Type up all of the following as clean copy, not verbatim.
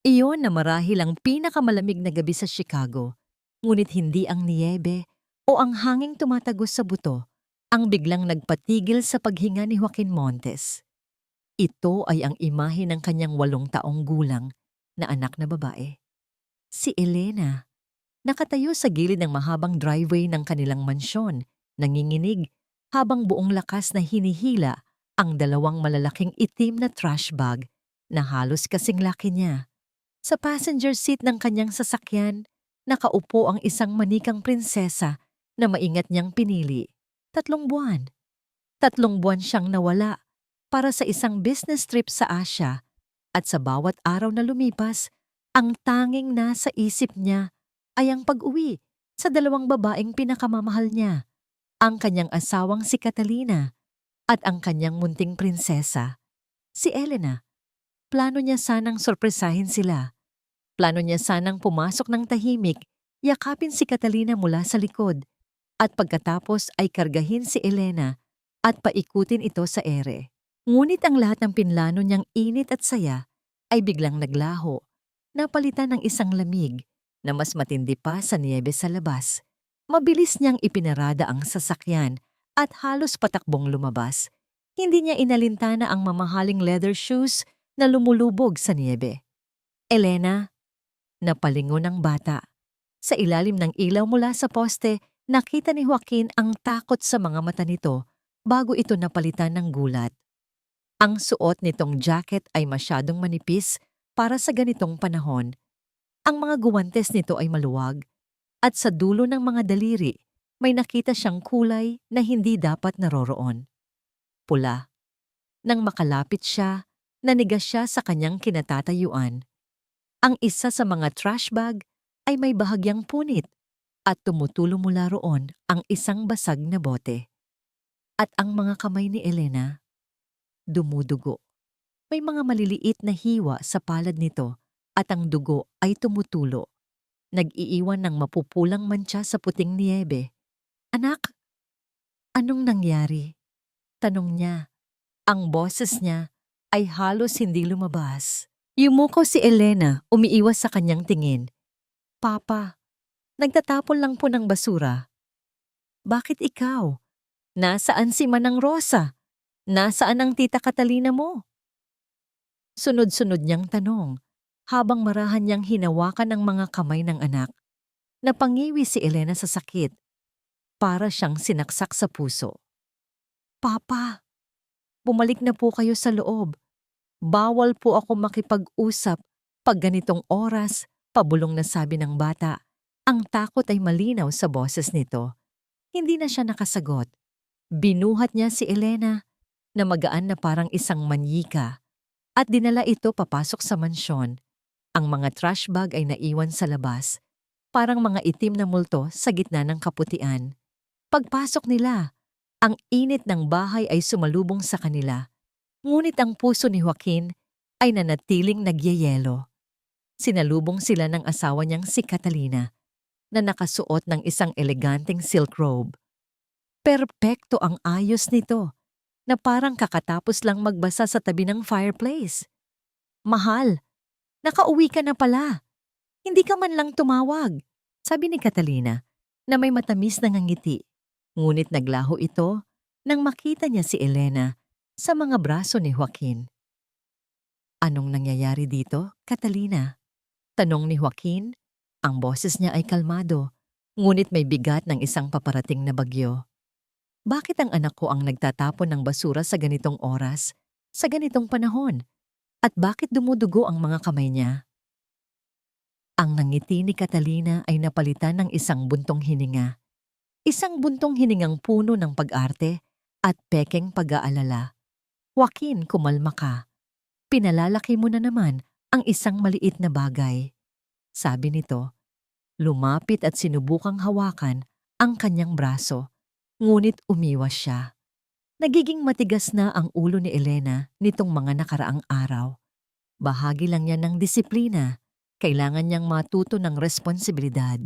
Iyon na marahil ang pinakamalamig na gabi sa Chicago, ngunit hindi ang niyebe o ang hanging tumatagos sa buto ang biglang nagpatigil sa paghinga ni Joaquin Montes. Ito ay ang imahe ng kanyang 8 taong gulang na anak na babae. Si Elena, nakatayo sa gilid ng mahabang driveway ng kanilang mansyon, nanginginig habang buong lakas na hinihila ang 2 malalaking itim na trash bag na halos kasing laki niya. Sa passenger seat ng kanyang sasakyan, nakaupo ang isang manikang prinsesa na maingat niyang pinili. 3 buwan. 3 buwan siyang nawala para sa isang business trip sa Asia at sa bawat araw na lumipas, ang tanging nasa isip niya ay ang pag-uwi sa 2 babaeng pinakamamahal niya, ang kanyang asawang si Catalina at ang kanyang munting prinsesa, si Elena. Plano niya sanang sorpresahin sila. Plano niya sanang pumasok ng tahimik, yakapin si Catalina mula sa likod, at pagkatapos ay kargahin si Elena at paikutin ito sa ere. Ngunit ang lahat ng pinlano niyang init at saya ay biglang naglaho, napalitan ng isang lamig na mas matindi pa sa niyebe sa labas. Mabilis niyang ipinarada ang sasakyan at halos patakbong lumabas. Hindi niya inalintana ang mamahaling leather shoes na lumulubog sa niyebe. Elena, napalingon ang bata. Sa ilalim ng ilaw mula sa poste, nakita ni Joaquin ang takot sa mga mata nito bago ito napalitan ng gulat. Ang suot nitong jacket ay masyadong manipis para sa ganitong panahon. Ang mga guwantes nito ay maluwag at sa dulo ng mga daliri may nakita siyang kulay na hindi dapat naroroon. Pula. Nang makalapit siya, nanigas siya sa kanyang kinatatayuan. Ang isa sa mga trash bag ay may bahagyang punit at tumutulo mula roon ang isang basag na bote. At ang mga kamay ni Elena, dumudugo. May mga maliliit na hiwa sa palad nito at ang dugo ay tumutulo. Nag-iiwan ng mapupulang mantsa sa puting niyebe. Anak, anong nangyari? Tanong niya. Ang boses niya ay halos hindi lumabas. Yumuko si Elena, umiiwas sa kanyang tingin. Papa, nagtatapon lang po ng basura. Bakit ikaw? Nasaan si Manang Rosa? Nasaan ang tita Catalina mo? Sunod-sunod niyang tanong, habang marahan niyang hinawakan ang mga kamay ng anak. Napangiwi si Elena sa sakit, para siyang sinaksak sa puso. Papa, bumalik na po kayo sa loob. Bawal po ako makipag-usap pag ganitong oras, pabulong na sabi ng bata. Ang takot ay malinaw sa boses nito. Hindi na siya nakasagot. Binuhat niya si Elena na magaan na parang isang manyika at dinala ito papasok sa mansyon. Ang mga trash bag ay naiwan sa labas, parang mga itim na multo sa gitna ng kaputian. Pagpasok nila, ang init ng bahay ay sumalubong sa kanila. Ngunit ang puso ni Joaquin ay nanatiling nagyayelo. Sinalubong sila ng asawa niyang si Catalina na nakasuot ng isang eleganteng silk robe. Perpekto ang ayos nito na parang kakatapos lang magbasa sa tabi ng fireplace. Mahal, nakauwi ka na pala. Hindi ka man lang tumawag, sabi ni Catalina na may matamis na ngiti. Ngunit naglaho ito nang makita niya si Elena sa mga braso ni Joaquin. Anong nangyayari dito, Catalina? Tanong ni Joaquin. Ang boses niya ay kalmado, ngunit may bigat ng isang paparating na bagyo. Bakit ang anak ko ang nagtatapon ng basura sa ganitong oras, sa ganitong panahon? At bakit dumudugo ang mga kamay niya? Ang nangiti ni Catalina ay napalitan ng isang buntong hininga. Isang buntong hiningang puno ng pag-arte at pekeng pag-aalala. Joaquin, kumalma ka. Pinalalaki mo na naman ang isang maliit na bagay. Sabi nito, lumapit at sinubukang hawakan ang kanyang braso, ngunit umiwas siya. Nagiging matigas na ang ulo ni Elena nitong mga nakaraang araw. Bahagi lang yan ng disiplina. Kailangan niyang matuto ng responsibilidad.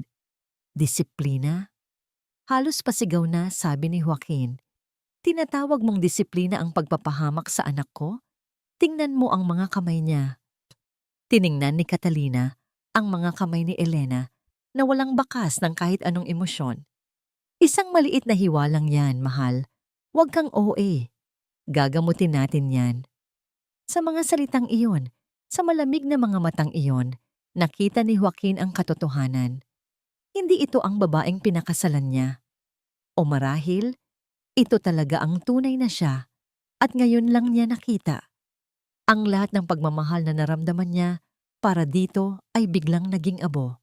Disiplina? Halos pasigaw na, sabi ni Joaquin. Tinatawag mong disiplina ang pagpapahamak sa anak ko? Tingnan mo ang mga kamay niya. Tiningnan ni Catalina ang mga kamay ni Elena na walang bakas ng kahit anong emosyon. Isang maliit na hiwalang yan, mahal. Huwag kang OA. Gagamutin natin yan. Sa mga salitang iyon, sa malamig na mga matang iyon, nakita ni Joaquin ang katotohanan. Hindi ito ang babaeng pinakasalan niya. O marahil, ito talaga ang tunay na siya at ngayon lang niya nakita. Ang lahat ng pagmamahal na naramdaman niya para dito ay biglang naging abo.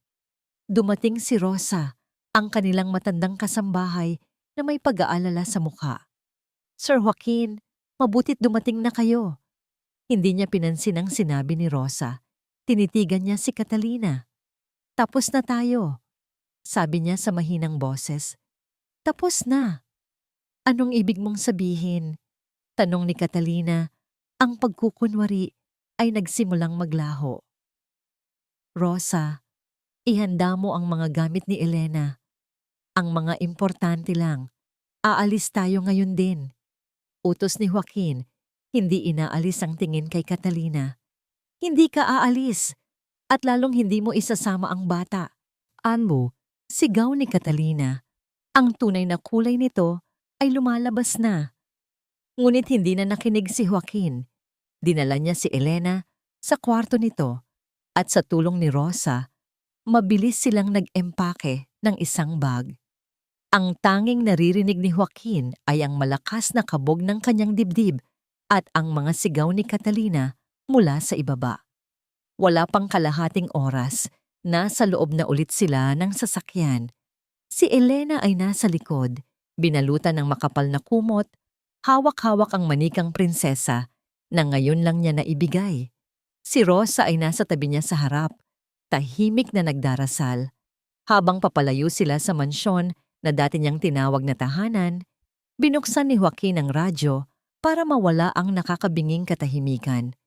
Dumating si Rosa, ang kanilang matandang kasambahay na may pag-aalala sa mukha. Sir Joaquin, mabutit dumating na kayo. Hindi niya pinansin ang sinabi ni Rosa. Tinitigan niya si Catalina. Tapos na tayo, sabi niya sa mahinang boses. Tapos na. Anong ibig mong sabihin? Tanong ni Catalina. Ang pagkukunwari ay nagsimulang maglaho. Rosa, ihanda mo ang mga gamit ni Elena. Ang mga importante lang. Aalis tayo ngayon din. Utos ni Joaquin, hindi inaalis ang tingin kay Catalina. Hindi ka aalis at lalong hindi mo isasama ang bata. Anmo, sigaw ni Catalina. Ang tunay na kulay nito ay lumalabas na. Ngunit hindi na nakinig si Joaquin. Dinala niya si Elena sa kwarto nito at sa tulong ni Rosa, mabilis silang nag-empake ng isang bag. Ang tanging naririnig ni Joaquin ay ang malakas na kabog ng kanyang dibdib at ang mga sigaw ni Catalina mula sa ibaba. Wala pang kalahating oras, nasa loob na ulit sila ng sasakyan. Si Elena ay nasa likod, binalutan ng makapal na kumot, hawak-hawak ang manikang prinsesa na ngayon lang niya naibigay. Si Rosa ay nasa tabi niya sa harap, tahimik na nagdarasal. Habang papalayo sila sa mansyon na dati niyang tinawag na tahanan, binuksan ni Joaquin ang radyo para mawala ang nakakabinging katahimikan.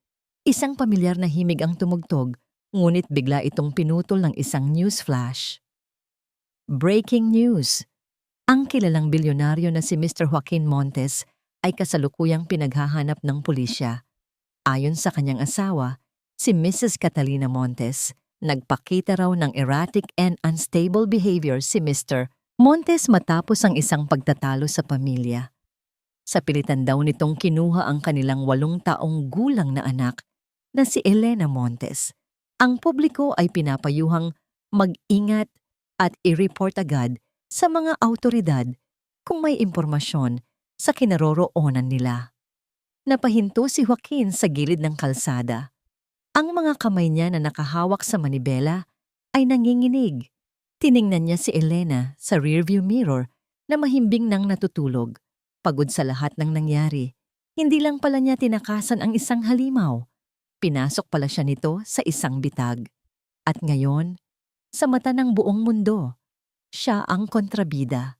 Isang pamilyar na himig ang tumugtog, ngunit bigla itong pinutol ng isang news flash. Breaking news! Ang kilalang bilyonaryo na si Mr. Joaquin Montes ay kasalukuyang pinaghahanap ng pulisya. Ayon sa kanyang asawa, si Mrs. Catalina Montes, nagpakita raw ng erratic and unstable behavior si Mr. Montes matapos ang isang pagtatalo sa pamilya. Sa pilitan daw nitong kinuha ang kanilang 8 taong gulang na anak na si Elena Montes. Ang publiko ay pinapayuhang mag-ingat at i-report agad sa mga awtoridad kung may impormasyon sa kinaroroonan nila. Napahinto si Joaquin sa gilid ng kalsada. Ang mga kamay niya na nakahawak sa manibela ay nanginginig. Tiningnan niya si Elena sa rearview mirror na mahimbing nang natutulog. Pagod sa lahat ng nangyari, hindi lang pala niya tinakasan ang isang halimaw. Pinasok pala siya nito sa isang bitag. At ngayon, sa mata ng buong mundo, siya ang kontrabida.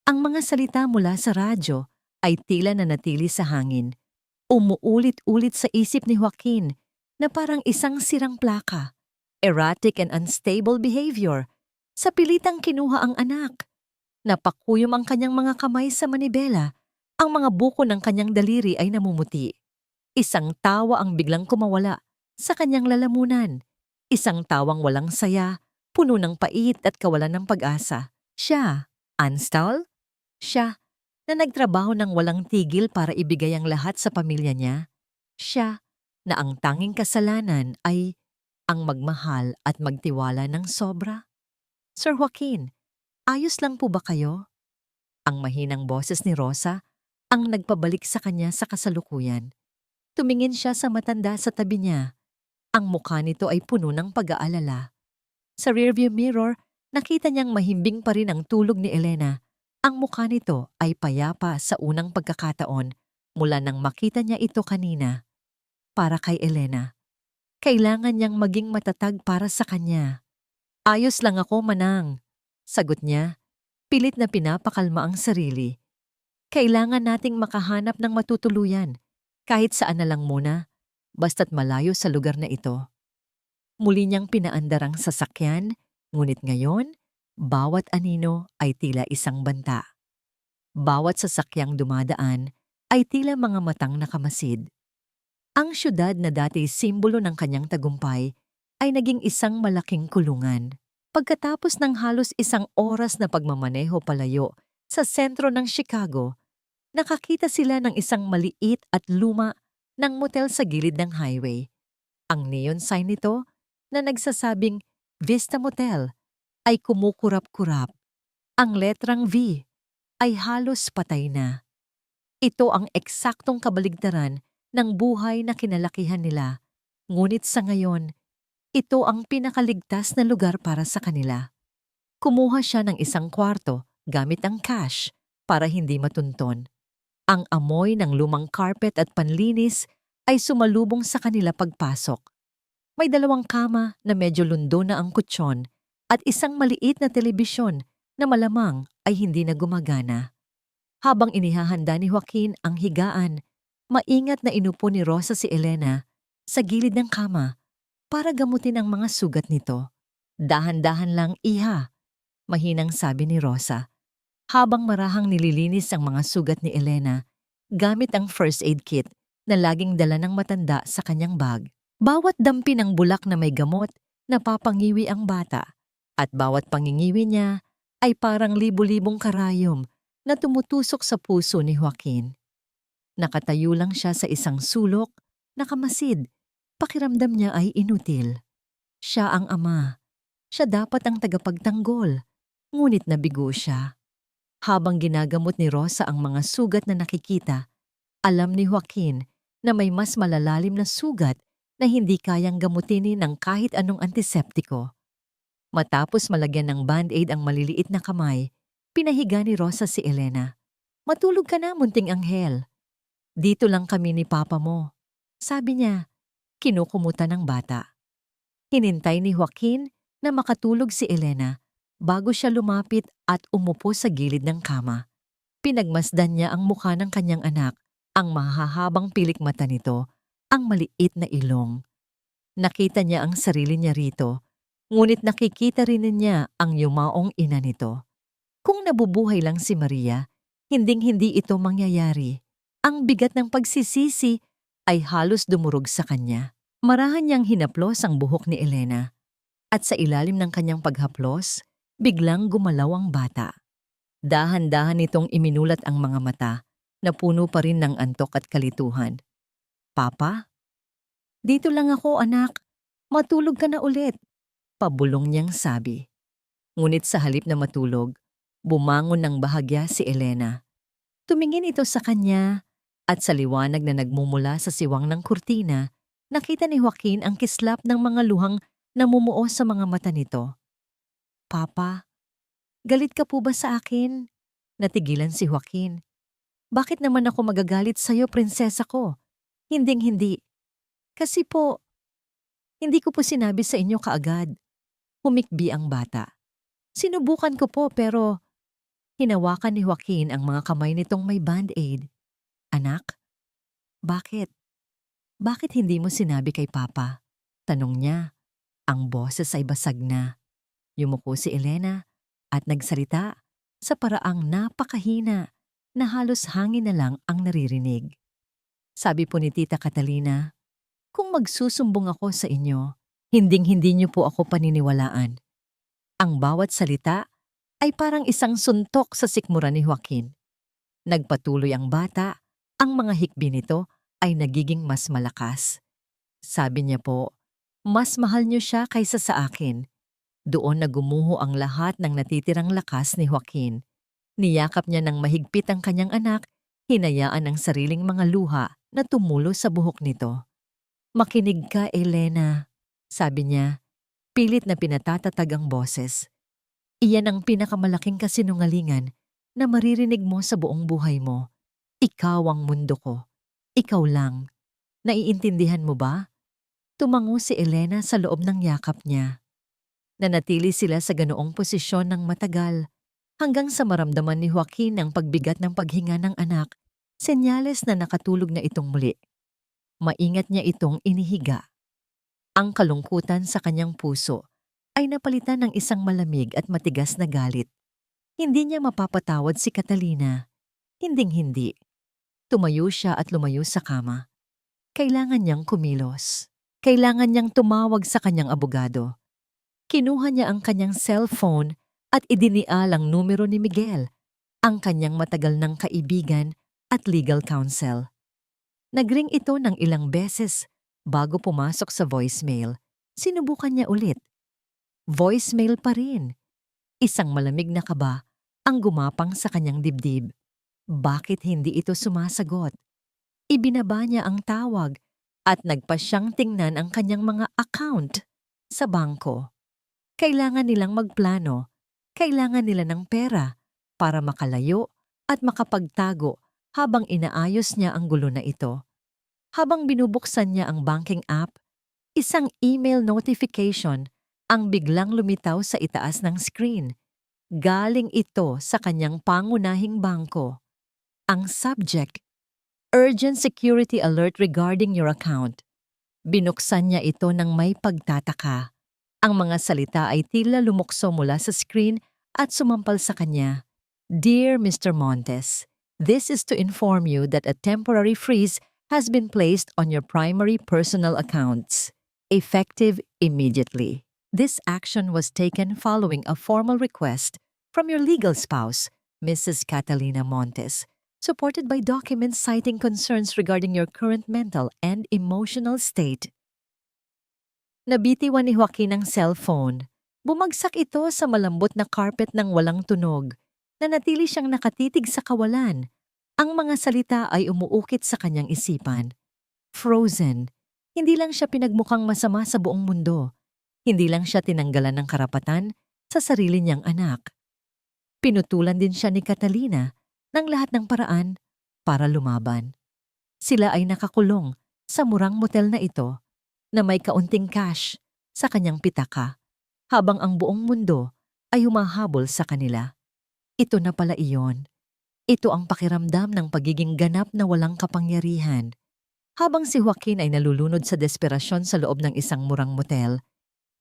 Ang mga salita mula sa radyo ay tila nanatili sa hangin. Umuulit-ulit sa isip ni Joaquin na parang isang sirang plaka. Erratic and unstable behavior. Sa pilitang kinuha ang anak. Napakuyom ang kanyang mga kamay sa manibela. Ang mga buko ng kanyang daliri ay namumuti. Isang tawa ang biglang kumawala sa kanyang lalamunan. Isang tawang walang saya, puno ng pait at kawalan ng pag-asa. Siya, Anstal? Siya, na nagtrabaho ng walang tigil para ibigay ang lahat sa pamilya niya. Siya, na ang tanging kasalanan ay ang magmahal at magtiwala ng sobra. Sir Joaquin, ayos lang po ba kayo? Ang mahinang boses ni Rosa ang nagpabalik sa kanya sa kasalukuyan. Tumingin siya sa matanda sa tabi niya. Ang mukha nito ay puno ng pag-aalala. Sa rearview mirror, nakita niyang mahimbing pa rin ang tulog ni Elena. Ang mukha nito ay payapa sa unang pagkakataon mula nang makita niya ito kanina. Para kay Elena, kailangan niyang maging matatag para sa kanya. Ayos lang ako, manang. Sagot niya, pilit na pinapakalma ang sarili. Kailangan nating makahanap ng matutuluyan, kahit saan na lang muna, basta't malayo sa lugar na ito. Muli niyang pinaandar ang sasakyan, ngunit ngayon, bawat anino ay tila isang banta. Bawat sasakyang dumadaan ay tila mga matang nakamasid. Ang syudad na dati simbolo ng kanyang tagumpay ay naging isang malaking kulungan. Pagkatapos ng halos 1 oras na pagmamaneho palayo sa sentro ng Chicago, nakakita sila ng isang maliit at luma ng motel sa gilid ng highway. Ang neon sign nito na nagsasabing Vista Motel ay kumukurap-kurap. Ang letrang V ay halos patay na. Ito ang eksaktong kabaligtaran ng buhay na kinalakihan nila. Ngunit sa ngayon, ito ang pinakaligtas na lugar para sa kanila. Kumuha siya ng isang kwarto gamit ang cash para hindi matunton. Ang amoy ng lumang carpet at panlinis ay sumalubong sa kanila pagpasok. May 2 kama na medyo lundo na ang kutsyon at isang maliit na telebisyon na malamang ay hindi na gumagana. Habang inihahanda ni Joaquin ang higaan, maingat na inupo ni Rosa si Elena sa gilid ng kama para gamutin ang mga sugat nito. Dahan-dahan lang, iha, mahinang sabi ni Rosa, habang marahang nililinis ang mga sugat ni Elena gamit ang first aid kit na laging dala ng matanda sa kanyang bag. Bawat dampi ng bulak na may gamot, napapangiwi ang bata, at bawat pangingiwi niya ay parang libu-libong karayom na tumutusok sa puso ni Joaquin. Nakatayo lang siya sa isang sulok, nakamasid. Pakiramdam niya ay inutil. Siya ang ama. Siya dapat ang tagapagtanggol. Ngunit nabigo siya. Habang ginagamot ni Rosa ang mga sugat na nakikita, alam ni Joaquin na may mas malalalim na sugat na hindi kayang gamutinin ng kahit anong antiseptiko. Matapos malagyan ng band-aid ang maliliit na kamay, pinahiga ni Rosa si Elena. Matulog ka na, munting anghel. Dito lang kami ni Papa mo. Sabi niya, kinukumutan ng bata. Hinintay ni Joaquin na makatulog si Elena bago siya lumapit at umupo sa gilid ng kama. Pinagmasdan niya ang mukha ng kanyang anak, ang mahahabang pilik mata nito, ang maliit na ilong. Nakita niya ang sarili niya rito, ngunit nakikita rin niya ang yumaong ina nito. Kung nabubuhay lang si Maria, hinding-hindi ito mangyayari. Ang bigat ng pagsisisi ay halos dumurog sa kanya. Marahan niyang hinaplos ang buhok ni Elena. At sa ilalim ng kanyang paghaplos, biglang gumalaw ang bata. Dahan-dahan nitong iminulat ang mga mata na puno pa rin ng antok at kalituhan. Papa? Dito lang ako, anak. Matulog ka na ulit. Pabulong niyang sabi. Ngunit sa halip na matulog, bumangon ng bahagya si Elena. Tumingin ito sa kanya at sa liwanag na nagmumula sa siwang ng kurtina, nakita ni Joaquin ang kislap ng mga luhang namumuo sa mga mata nito. Papa, galit ka po ba sa akin? Natigilan si Joaquin. Bakit naman ako magagalit sa'yo, prinsesa ko? Hinding-hindi. Kasi po, hindi ko po sinabi sa inyo kaagad. Humikbi ang bata. Sinubukan ko po pero hinawakan ni Joaquin ang mga kamay nitong may band-aid. Anak, bakit? Bakit hindi mo sinabi kay Papa? Tanong niya. Ang boses ay basag na. Yumuko si Elena at nagsalita sa paraang napakahina na halos hangin na lang ang naririnig. Sabi po ni Tita Catalina, kung magsusumbong ako sa inyo, hinding-hindi niyo po ako paniniwalaan. Ang bawat salita ay parang isang suntok sa sikmura ni Joaquin. Nagpatuloy ang bata, ang mga hikbi nito ay nagiging mas malakas. Sabi niya po, mas mahal niyo siya kaysa sa akin. Doon na gumuho ang lahat ng natitirang lakas ni Joaquin. Niyakap niya ng mahigpit ang kanyang anak, hinayaan ang sariling mga luha na tumulo sa buhok nito. Makinig ka, Elena, sabi niya, pilit na pinatatatag ang boses. Iyan ang pinakamalaking kasinungalingan na maririnig mo sa buong buhay mo. Ikaw ang mundo ko. Ikaw lang. Naiintindihan mo ba? Tumango si Elena sa loob ng yakap niya. Nanatili sila sa ganoong posisyon ng matagal hanggang sa maramdaman ni Joaquin ang pagbigat ng paghinga ng anak, senyales na nakatulog na itong muli. Maingat niya itong inihiga. Ang kalungkutan sa kanyang puso ay napalitan ng isang malamig at matigas na galit. Hindi niya mapapatawad si Catalina. Hinding-hindi. Tumayo siya at lumayo sa kama. Kailangan niyang kumilos. Kailangan niyang tumawag sa kanyang abogado. Kinuha niya ang kanyang cellphone at idinial ang numero ni Miguel, ang kanyang matagal ng kaibigan at legal counsel. Nagring ito ng ilang beses bago pumasok sa voicemail. Sinubukan niya ulit. Voicemail pa rin. Isang malamig na kaba ang gumapang sa kanyang dibdib. Bakit hindi ito sumasagot? Ibinaba niya ang tawag at nagpa siyang tingnan ang kanyang mga account sa bangko. Kailangan nilang magplano. Kailangan nila ng pera para makalayo at makapagtago habang inaayos niya ang gulo na ito. Habang binubuksan niya ang banking app, isang email notification ang biglang lumitaw sa itaas ng screen. Galing ito sa kanyang pangunahing bangko. Ang subject, Urgent Security Alert regarding your account. Binuksan niya ito ng may pagtataka. Ang mga salita ay tila lumukso mula sa screen at sumampal sa kanya. Dear Mr. Montes, this is to inform you that a temporary freeze has been placed on your primary personal accounts, effective immediately. This action was taken following a formal request from your legal spouse, Mrs. Catalina Montes, supported by documents citing concerns regarding your current mental and emotional state. Nabitiwan ni Joaquin ang cellphone. Bumagsak ito sa malambot na carpet ng walang tunog. Nanatili siyang nakatitig sa kawalan. Ang mga salita ay umuukit sa kanyang isipan. Frozen. Hindi lang siya pinagmukhang masama sa buong mundo. Hindi lang siya tinanggalan ng karapatan sa sarili niyang anak. Pinutulan din siya ni Catalina ng lahat ng paraan para lumaban. Sila ay nakakulong sa murang motel na ito na may kaunting cash sa kanyang pitaka habang ang buong mundo ay humahabol sa kanila. Ito na pala iyon. Ito ang pakiramdam ng pagiging ganap na walang kapangyarihan. Habang si Joaquin ay nalulunod sa desperasyon sa loob ng isang murang motel,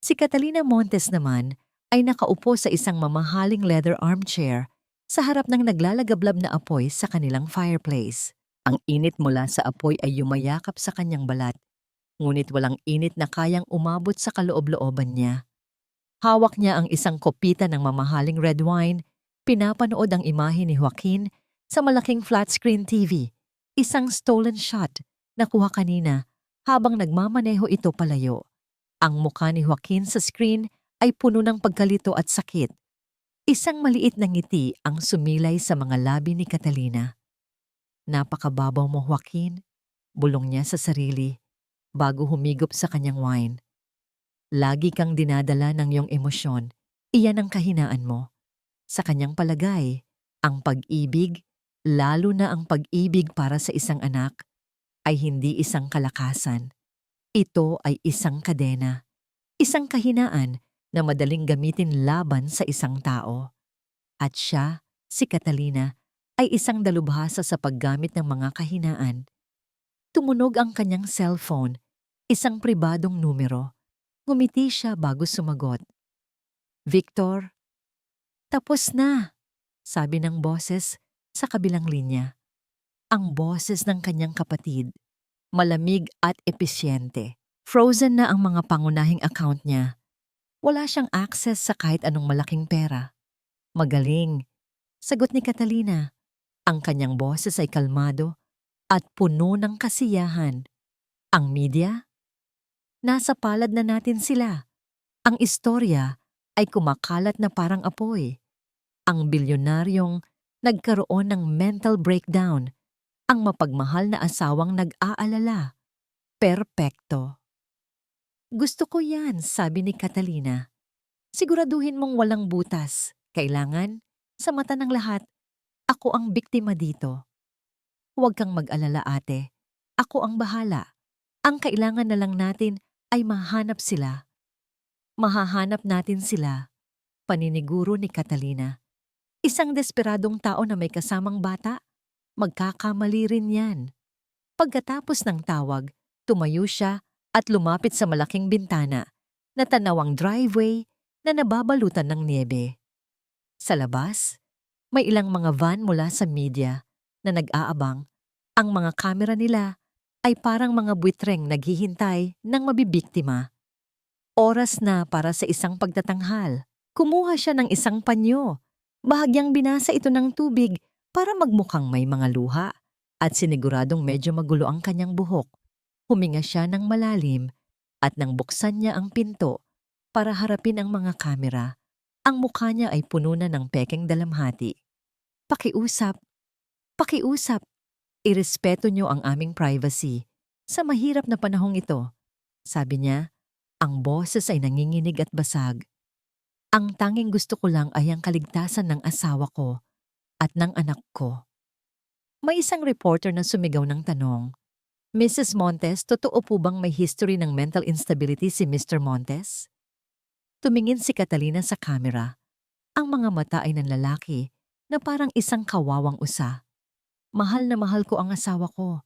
si Catalina Montes naman ay nakaupo sa isang mamahaling leather armchair sa harap ng naglalagablab na apoy sa kanilang fireplace. Ang init mula sa apoy ay yumayakap sa kanyang balat, ngunit walang init na kayang umabot sa kaloob-looban niya. Hawak niya ang isang kopita ng mamahaling red wine, pinapanood ang imahe ni Joaquin sa malaking flat-screen TV, isang stolen shot na kuha kanina habang nagmamaneho ito palayo. Ang mukha ni Joaquin sa screen ay puno ng pagkalito at sakit. Isang maliit na ngiti ang sumilay sa mga labi ni Catalina. Napakababaw mo, Joaquin, bulong niya sa sarili bago humigop sa kanyang wine. Lagi kang dinadala ng iyong emosyon, iyan ang kahinaan mo. Sa kanyang palagay, ang pag-ibig, lalo na ang pag-ibig para sa isang anak, ay hindi isang kalakasan. Ito ay isang kadena, isang kahinaan na madaling gamitin laban sa isang tao. At siya, si Catalina, ay isang dalubhasa sa paggamit ng mga kahinaan. Tumunog ang kanyang cellphone, isang pribadong numero. Ngumiti siya bago sumagot. Victor, tapos na, sabi ng boses sa kabilang linya. Ang boses ng kanyang kapatid, malamig at episyente. Frozen na ang mga pangunahing account niya. Wala siyang access sa kahit anong malaking pera. Magaling, sagot ni Catalina. Ang kanyang boses ay kalmado at puno ng kasiyahan. Ang media? Nasa palad na natin sila. Ang istorya ay kumakalat na parang apoy. Ang bilyonaryong nagkaroon ng mental breakdown. Ang mapagmahal na asawang nag-aalala. Perpekto. Gusto ko yan, sabi ni Catalina. Siguraduhin mong walang butas. Kailangan, sa mata ng lahat, ako ang biktima dito. Huwag kang mag-alala, ate. Ako ang bahala. Ang kailangan na lang natin ay mahanap sila. Mahahanap natin sila, paniniguro ni Catalina. Isang desperadong tao na may kasamang bata, magkakamali rin yan. Pagkatapos ng tawag, tumayo siya at lumapit sa malaking bintana na tanawang driveway na nababalutan ng niebe. Sa labas, may ilang mga van mula sa media na nag-aabang. Ang mga kamera nila ay parang mga buitreng naghihintay ng mabibiktima. Oras na para sa isang pagtatanghal. Kumuha siya ng isang panyo. Bahagyang binasa ito ng tubig para magmukhang may mga luha at siniguradong medyo magulo ang kanyang buhok. Huminga siya ng malalim at nang buksan niya ang pinto para harapin ang mga kamera, ang mukha niya ay puno na ng pekeng dalamhati. Pakiusap, pakiusap, irespeto niyo ang aming privacy sa mahirap na panahong ito, sabi niya. Ang boses ay nanginginig at basag. Ang tanging gusto ko lang ay ang kaligtasan ng asawa ko at ng anak ko. May isang reporter na sumigaw ng tanong, Mrs. Montes, totoo po bang may history ng mental instability si Mr. Montes? Tumingin si Catalina sa kamera. Ang mga mata ay ng lalaki na parang isang kawawang usa. Mahal na mahal ko ang asawa ko.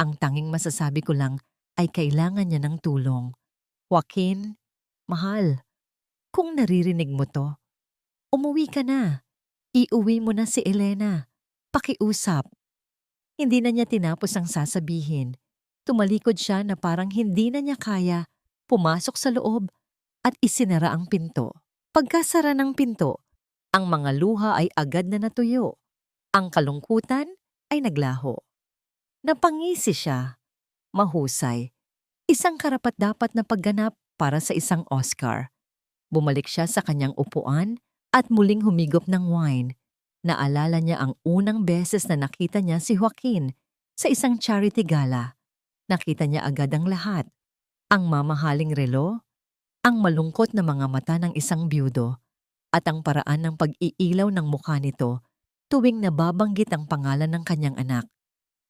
Ang tanging masasabi ko lang ay kailangan niya ng tulong. Joaquin, mahal, kung naririnig mo to, umuwi ka na. Iuwi mo na si Elena. Pakiusap. Hindi na niya tinapos ang sasabihin. Tumalikod siya na parang hindi na niya kaya, pumasok sa loob at isinara ang pinto. Pagkasara ng pinto, ang mga luha ay agad na natuyo. Ang kalungkutan ay naglaho. Napangisi siya. Mahusay. Isang karapat-dapat na pagganap para sa isang Oscar. Bumalik siya sa kanyang upuan at muling humigop ng wine. Naalala niya ang unang beses na nakita niya si Joaquin sa isang charity gala. Nakita niya agad ang lahat. Ang mamahaling relo, ang malungkot na mga mata ng isang byudo, at ang paraan ng pag-iilaw ng mukha nito tuwing nababanggit ang pangalan ng kanyang anak.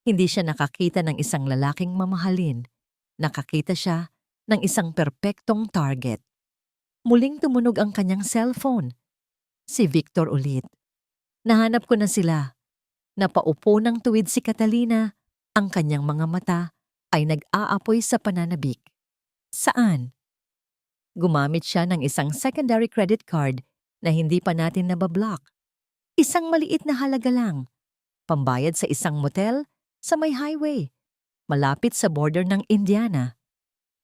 Hindi siya nakakita ng isang lalaking mamahalin. Nakakita siya ng isang perpektong target. Muling tumunog ang kanyang cellphone. Si Victor ulit. Nahanap ko na sila. Napaupo ng tuwid si Catalina. Ang kanyang mga mata ay nag-aapoy sa pananabik. Saan? Gumamit siya ng isang secondary credit card na hindi pa natin nabablock. Isang maliit na halaga lang. Pambayad sa isang motel sa may highway, malapit sa border ng Indiana.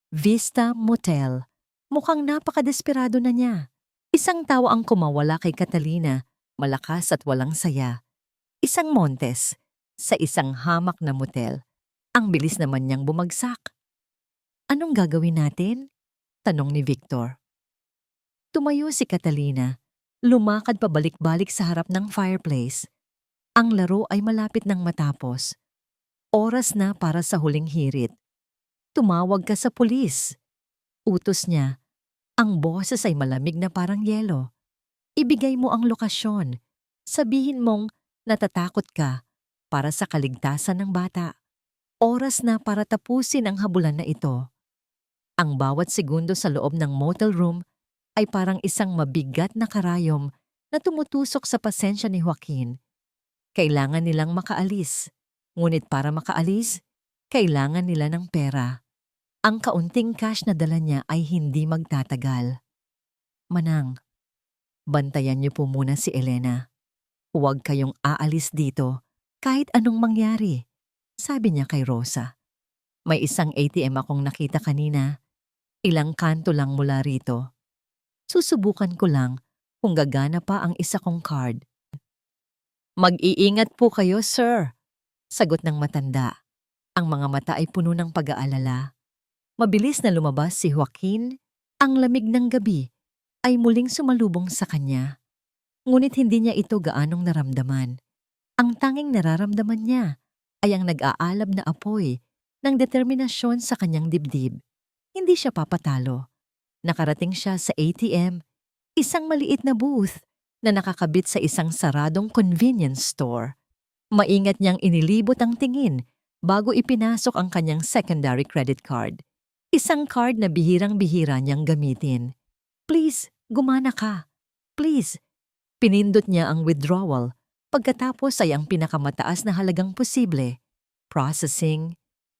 Vista Motel. Mukhang napakadesperado na niya. Isang tawa ang kumawala kay Catalina, malakas at walang saya. Isang Montes, sa isang hamak na motel. Ang bilis naman niyang bumagsak. Anong gagawin natin? Tanong ni Victor. Tumayo si Catalina. Lumakad pabalik-balik sa harap ng fireplace. Ang laro ay malapit nang matapos. Oras na para sa huling hirit. Tumawag ka sa pulis. Utos niya. Ang boses ay malamig na parang yelo. Ibigay mo ang lokasyon. Sabihin mong natatakot ka para sa kaligtasan ng bata. Oras na para tapusin ang habulan na ito. Ang bawat segundo sa loob ng motel room ay parang isang mabigat na karayom na tumutusok sa pasensya ni Joaquin. Kailangan nilang makaalis. Ngunit para makaalis, kailangan nila ng pera. Ang kaunting cash na dala niya ay hindi magtatagal. Manang, bantayan niyo po muna si Elena. Huwag kayong aalis dito kahit anong mangyari, sabi niya kay Rosa. May isang ATM akong nakita kanina. Ilang kanto lang mula rito. Susubukan ko lang kung gagana pa ang isa kong card. Mag-iingat po kayo, sir. Sagot ng matanda. Ang mga mata ay puno ng pag-aalala. Mabilis na lumabas si Joaquin. Ang lamig ng gabi ay muling sumalubong sa kanya. Ngunit hindi niya ito gaanong naramdaman. Ang tanging nararamdaman niya ay ang nag-aalab na apoy ng determinasyon sa kanyang dibdib. Hindi siya papatalo. Nakarating siya sa ATM, isang maliit na booth na nakakabit sa isang saradong convenience store. Maingat niyang inilibot ang tingin bago ipinasok ang kanyang secondary credit card. Isang card na bihirang-bihira niyang gamitin. Please, gumana ka. Please. Pinindot niya ang withdrawal. Pagkatapos ay ang pinakamataas na halagang posible. Processing.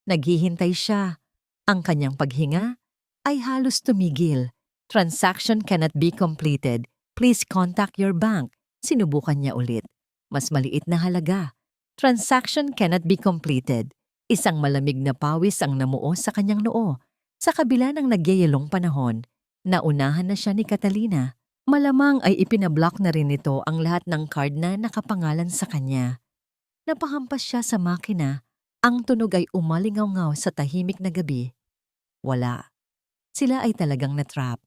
Naghihintay siya. Ang kanyang paghinga ay halos tumigil. Transaction cannot be completed. Please contact your bank. Sinubukan niya ulit. Mas maliit na halaga. Transaction cannot be completed. Isang malamig na pawis ang namuo sa kanyang noo. Sa kabila ng nagyayelong panahon, naunahan na siya ni Catalina. Malamang ay ipinablock na rin nito ang lahat ng card na nakapangalan sa kanya. Napahampas siya sa makina. Ang tunog ay umalingaw-ngaw sa tahimik na gabi. Wala. Sila ay talagang natrap.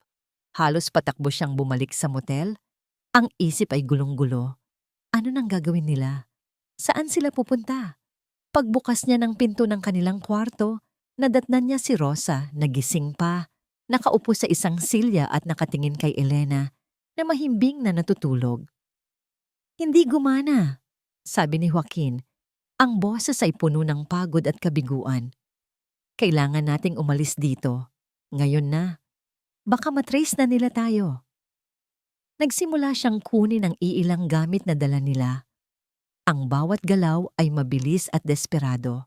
Halos patakbo siyang bumalik sa motel. Ang isip ay gulong-gulo. Ano nang gagawin nila? Saan sila pupunta? Pagbukas niya ng pinto ng kanilang kwarto, nadatnan niya si Rosa, nagising pa, nakaupo sa isang silya at nakatingin kay Elena na mahimbing na natutulog. Hindi gumana, sabi ni Joaquin. Ang boses ay puno ng pagod at kabiguan. Kailangan nating umalis dito. Ngayon na. Baka matrace na nila tayo. Nagsimula siyang kunin ang iilang gamit na dala nila. Ang bawat galaw ay mabilis at desperado.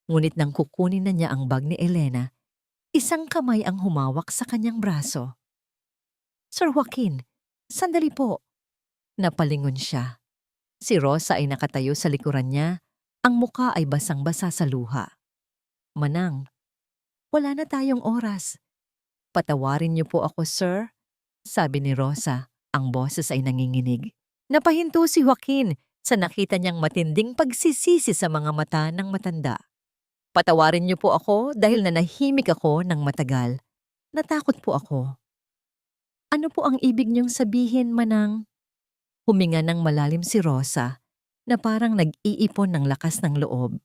Ngunit nang kukunin na niya ang bag ni Elena, isang kamay ang humawak sa kanyang braso. Sir Joaquin, sandali po. Napalingon siya. Si Rosa ay nakatayo sa likuran niya, ang muka ay basang-basa sa luha. Manang, wala na tayong oras. Patawarin niyo po ako, sir, sabi ni Rosa. Ang boses ay nanginginig. Napahinto si Joaquin sa nakita niyang matinding pagsisisi sa mga mata ng matanda. Patawarin niyo po ako dahil nanahimik ako ng matagal. Natakot po ako. Ano po ang ibig niyong sabihin, Manang? Huminga ng malalim si Rosa na parang nag-iipon ng lakas ng loob.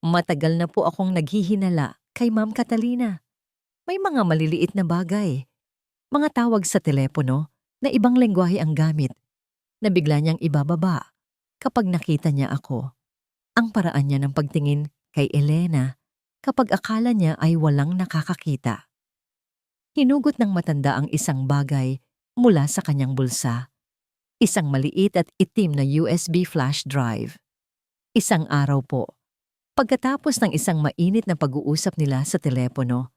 Matagal na po akong naghihinala kay Ma'am Catalina. May mga maliliit na bagay. Mga tawag sa telepono na ibang lengguwahe ang gamit na bigla niyang ibababa kapag nakita niya ako. Ang paraan niya ng pagtingin kay Elena kapag akala niya ay walang nakakakita. Hinugot ng matanda ang isang bagay mula sa kanyang bulsa. Isang maliit at itim na USB flash drive. Isang araw po, pagkatapos ng isang mainit na pag-uusap nila sa telepono,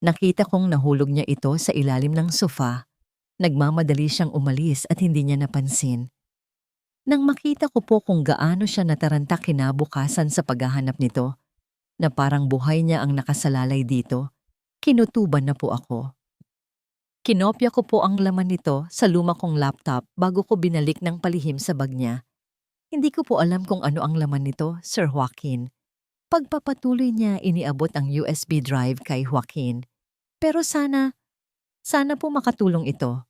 nakita kong nahulog niya ito sa ilalim ng sofa. Nagmamadali siyang umalis at hindi niya napansin. Nang makita ko po kung gaano siya nataranta kinabukasan sa paghahanap nito, na parang buhay niya ang nakasalalay dito, kinutuban na po ako. Kinopya ko po ang laman nito sa luma kong laptop bago ko binalik ng palihim sa bag niya. Hindi ko po alam kung ano ang laman nito, Sir Joaquin. Pagpapatuloy niya iniabot ang USB drive kay Joaquin. Pero sana po makatulong ito.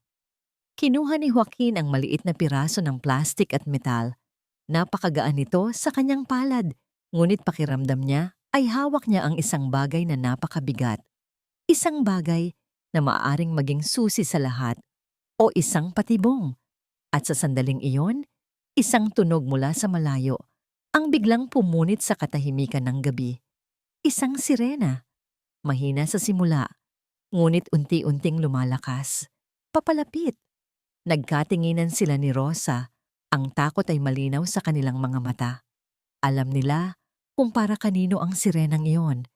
Kinuha ni Joaquin ang maliit na piraso ng plastik at metal. Napakagaan nito sa kanyang palad, ngunit pakiramdam niya ay hawak niya ang isang bagay na napakabigat. Isang bagay na maaaring maging susi sa lahat o isang patibong. At sa sandaling iyon, isang tunog mula sa malayo ang biglang pumunit sa katahimikan ng gabi. Isang sirena. Mahina sa simula, ngunit unti-unting lumalakas. Papalapit. Nagkatinginan sila ni Rosa. Ang takot ay malinaw sa kanilang mga mata. Alam nila kung para kanino ang sirenang iyon.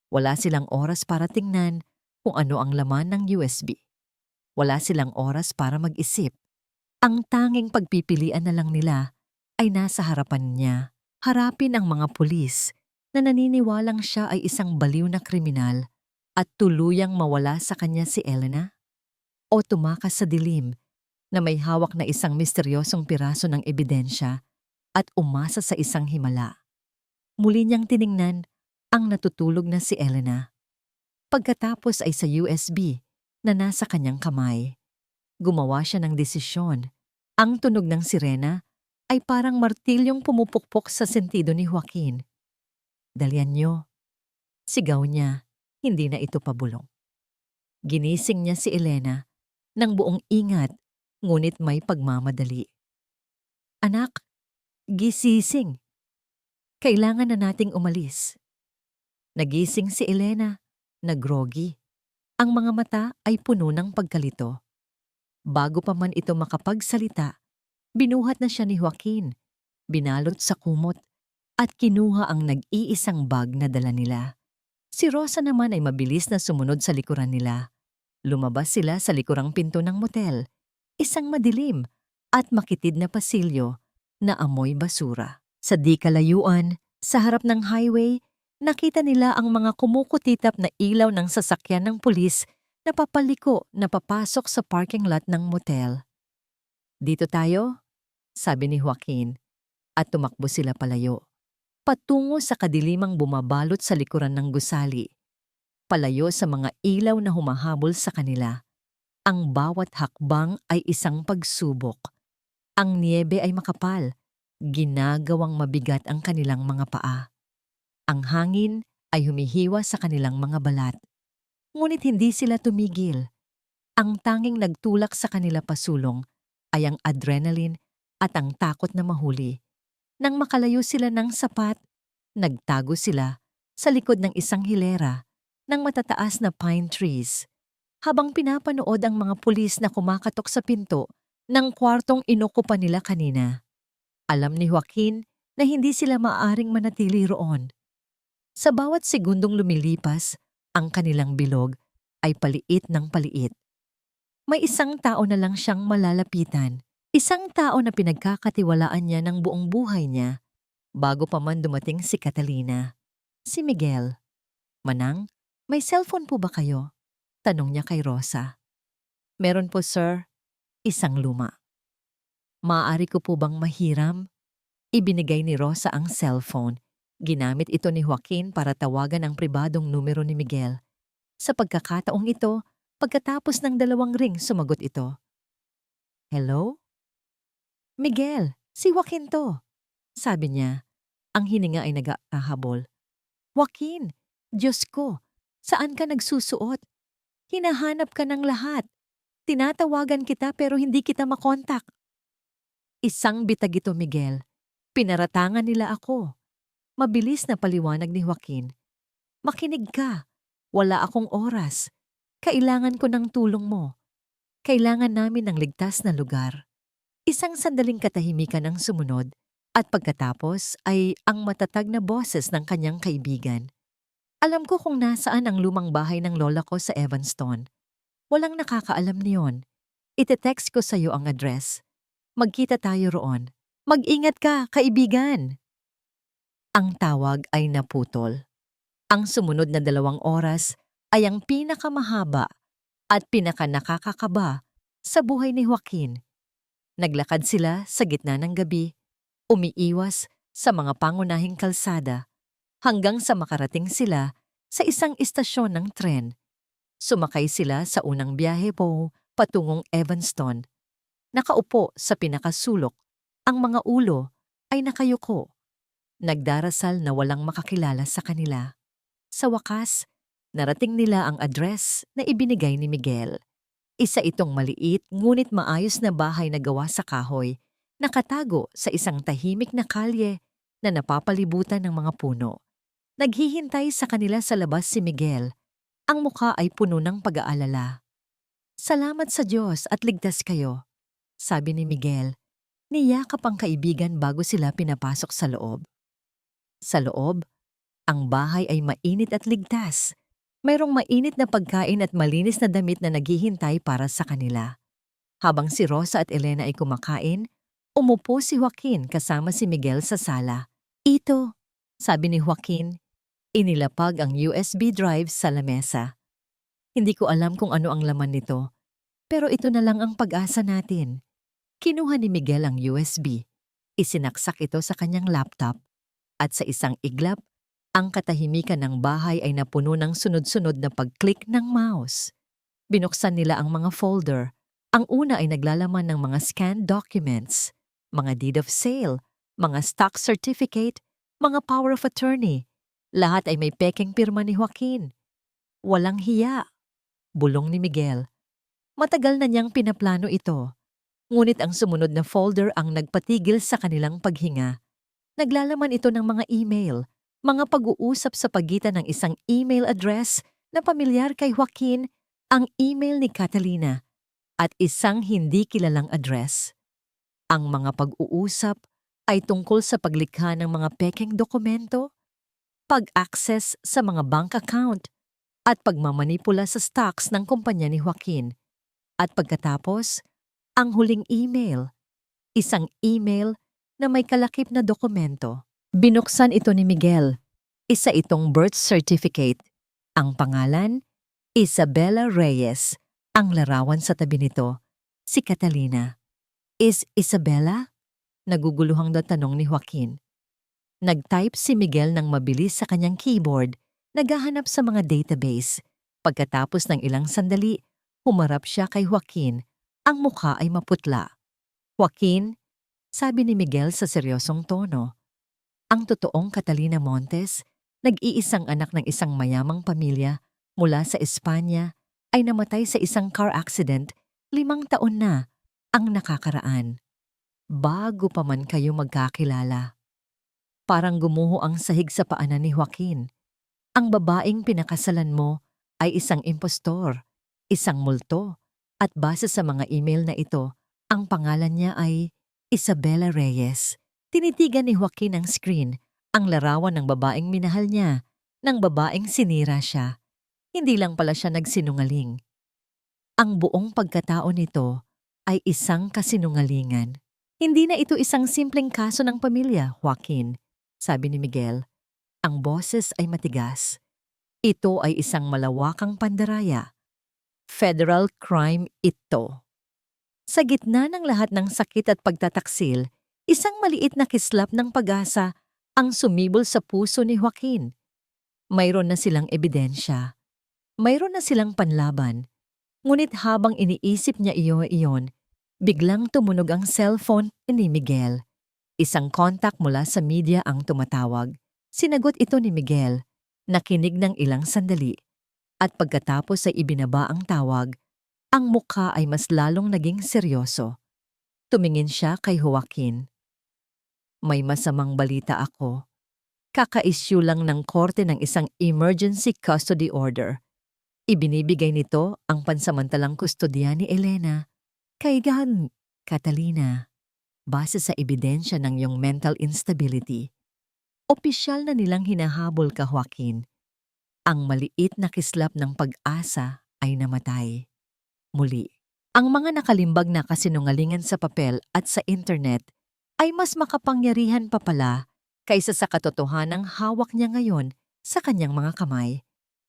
Wala silang oras para tingnan kung ano ang laman ng USB. Wala silang oras para mag-isip. Ang tanging pagpipilian na lang nila ay nasa harapan niya. Harapin ang mga pulis na naniniwalang siya ay isang baliw na kriminal at tuluyang mawala sa kanya si Elena? O tumakas sa dilim na may hawak na isang misteryosong piraso ng ebidensya at umasa sa isang himala. Muli niyang tiningnan ang natutulog na si Elena. Pagkatapos ay sa USB na nasa kanyang kamay. Gumawa siya ng desisyon. Ang tunog ng sirena ay parang martilyong pumupukpok sa sentido ni Joaquin. Dalian niyo. Sigaw niya, hindi na ito pabulong. Ginising niya si Elena ng buong ingat, ngunit may pagmamadali. Anak, gisising. Kailangan na nating umalis. Nagising si Elena, nagroggy. Ang mga mata ay puno ng pagkalito. Bago pa man ito makapagsalita, binuhat na siya ni Joaquin, binalot sa kumot, at kinuha ang nag-iisang bag na dala nila. Si Rosa naman ay mabilis na sumunod sa likuran nila. Lumabas sila sa likurang pinto ng motel, isang madilim at makitid na pasilyo na amoy basura. Sa di kalayuan, Sa harap ng highway, nakita nila ang mga kumukutitap na ilaw ng sasakyan ng pulis na papaliko na papasok sa parking lot ng motel. "Dito tayo," sabi ni Joaquin, at tumakbo sila palayo. Patungo sa kadilimang bumabalot sa likuran ng gusali. Palayo sa mga ilaw na humahabol sa kanila. Ang bawat hakbang ay isang pagsubok. Ang niyebe ay makapal, ginagawang mabigat ang kanilang mga paa. Ang hangin ay humihiwa sa kanilang mga balat. Ngunit hindi sila tumigil. Ang tanging nagtulak sa kanila pasulong ay ang adrenaline at ang takot na mahuli. Nang makalayo sila ng sapat, nagtago sila sa likod ng isang hilera ng matataas na pine trees habang pinapanood ang mga pulis na kumakatok sa pinto ng kwartong inokupan nila kanina. Alam ni Joaquin na hindi sila maaaring manatili roon. Sa bawat segundong lumilipas, ang kanilang bilog ay paliit ng paliit. May isang tao na lang siyang malalapitan. Isang tao na pinagkakatiwalaan niya ng buong buhay niya bago pa man dumating si Catalina. Si Miguel. "Manang, may cellphone po ba kayo?" tanong niya kay Rosa. "Meron po, sir. Isang luma." "Maaari ko po bang mahiram?" Ibinigay ni Rosa ang cellphone. Ginamit ito ni Joaquin para tawagan ang pribadong numero ni Miguel. Sa pagkakataong ito, pagkatapos ng 2 ring, sumagot ito. "Hello?" "Miguel, si Joaquin to," sabi niya. Ang hininga ay nag-ahabol. "Joaquin, Diyos ko, saan ka nagsusuot? Hinahanap ka ng lahat. Tinatawagan kita pero hindi kita makontak." Isang bitag ito, Miguel. Pinaratangan nila ako. Mabilis na paliwanag ni Joaquin. "Makinig ka. Wala akong oras. Kailangan ko ng tulong mo. Kailangan namin ng ligtas na lugar." Isang sandaling katahimikan ang sumunod at pagkatapos ay ang matatag na boses ng kanyang kaibigan. "Alam ko kung nasaan ang lumang bahay ng lola ko sa Evanston. Walang nakakaalam niyon. Ite-text ko sa iyo ang address. Magkita tayo roon. Mag-ingat ka, kaibigan." Ang tawag ay naputol. Ang sumunod na 2 oras ay ang pinakamahaba at pinakanakakakaba sa buhay ni Joaquin. Naglakad sila sa gitna ng gabi, umiiwas sa mga pangunahing kalsada, hanggang sa makarating sila sa isang istasyon ng tren. Sumakay sila sa unang biyahe po patungong Evanston. Nakaupo sa pinakasulok, ang mga ulo ay nakayuko. Nagdarasal na walang makakilala sa kanila. Sa wakas, narating nila ang address na ibinigay ni Miguel. Isa itong maliit ngunit maayos na bahay na gawa sa kahoy, nakatago sa isang tahimik na kalye na napapalibutan ng mga puno. Naghihintay sa kanila sa labas si Miguel. Ang mukha ay puno ng pag-aalala. "Salamat sa Diyos at ligtas kayo," sabi ni Miguel. Niyakap ang kaibigan bago sila pinapasok sa loob. Sa loob, ang bahay ay mainit at ligtas. Mayroong mainit na pagkain at malinis na damit na naghihintay para sa kanila. Habang si Rosa at Elena ay kumakain, umupo si Joaquin kasama si Miguel sa sala. "Ito," sabi ni Joaquin. Inilapag ang USB drive sa lamesa. "Hindi ko alam kung ano ang laman nito, pero ito na lang ang pag-asa natin." Kinuha ni Miguel ang USB. Isinaksak ito sa kanyang laptop at sa isang iglap, ang katahimikan ng bahay ay napuno ng sunod-sunod na pag-click ng mouse. Binuksan nila ang mga folder. Ang una ay naglalaman ng mga scanned documents, mga deed of sale, mga stock certificate, mga power of attorney. Lahat ay may pekeng pirma ni Joaquin. "Walang hiya," bulong ni Miguel. Matagal na niyang pinaplano ito. Ngunit ang sumunod na folder ang nagpatigil sa kanilang paghinga. Naglalaman ito ng mga email, mga pag-uusap sa pagitan ng isang email address na pamilyar kay Joaquin, ang email ni Catalina, at isang hindi kilalang address. Ang mga pag-uusap ay tungkol sa paglikha ng mga pekeng dokumento, pag-access sa mga bank account, at pagmamanipula sa stocks ng kumpanya ni Joaquin. At pagkatapos, ang huling email, isang email na may kalakip na dokumento. Binuksan ito ni Miguel. Isa itong birth certificate. Ang pangalan, Isabela Reyes. Ang larawan sa tabi nito, si Catalina. Is Isabela? Naguguluhang na tanong ni Joaquin. Nag-type si Miguel ng mabilis sa kanyang keyboard, naghahanap sa mga database. Pagkatapos ng ilang sandali, humarap siya kay Joaquin. Ang mukha ay maputla. Joaquin, sabi ni Miguel sa seryosong tono, ang totoong Catalina Montes, nag-iisang anak ng isang mayamang pamilya mula sa Espanya, ay namatay sa isang car accident 5 taon na ang nakakaraan. Bago pa man kayo magkakilala. Parang gumuho ang sahig sa paanan ni Joaquin. Ang babaeng pinakasalan mo ay isang impostor, isang multo, at base sa mga email na ito, ang pangalan niya ay Isabela Reyes. Tinitigan ni Joaquin ang screen, ang larawan ng babaeng minahal niya, ng babaeng sinira siya. Hindi lang pala siya nagsinungaling. Ang buong pagkatao nito ay isang kasinungalingan. Hindi na ito isang simpleng kaso ng pamilya, Joaquin, sabi ni Miguel. Ang boses ay matigas. Ito ay isang malawakang pandaraya. Federal crime ito. Sa gitna ng lahat ng sakit at pagtataksil, isang maliit na kislap ng pag-asa ang sumibol sa puso ni Joaquin. Mayroon na silang ebidensya. Mayroon na silang panlaban. Ngunit habang iniisip niya iyon, biglang tumunog ang cellphone ni Miguel. Isang kontak mula sa media ang tumatawag. Sinagot ito ni Miguel. Nakinig ng ilang sandali. At pagkatapos ay ibinaba ang tawag, ang mukha ay mas lalong naging seryoso. Tumingin siya kay Joaquin. May masamang balita ako. Kaka-issue lang ng korte ng isang emergency custody order. Ibinibigay nito ang pansamantalang kustodiya ni Elena kay Catalina. Base sa ebidensya ng iyong mental instability. Opisyal na nilang hinahabol ka, Joaquin. Ang maliit na kislap ng pag-asa ay namatay. Muli, ang mga nakalimbag na kasinungalingan sa papel at sa internet ay mas makapangyarihan pa pala kaysa sa katotohanang hawak niya ngayon sa kanyang mga kamay.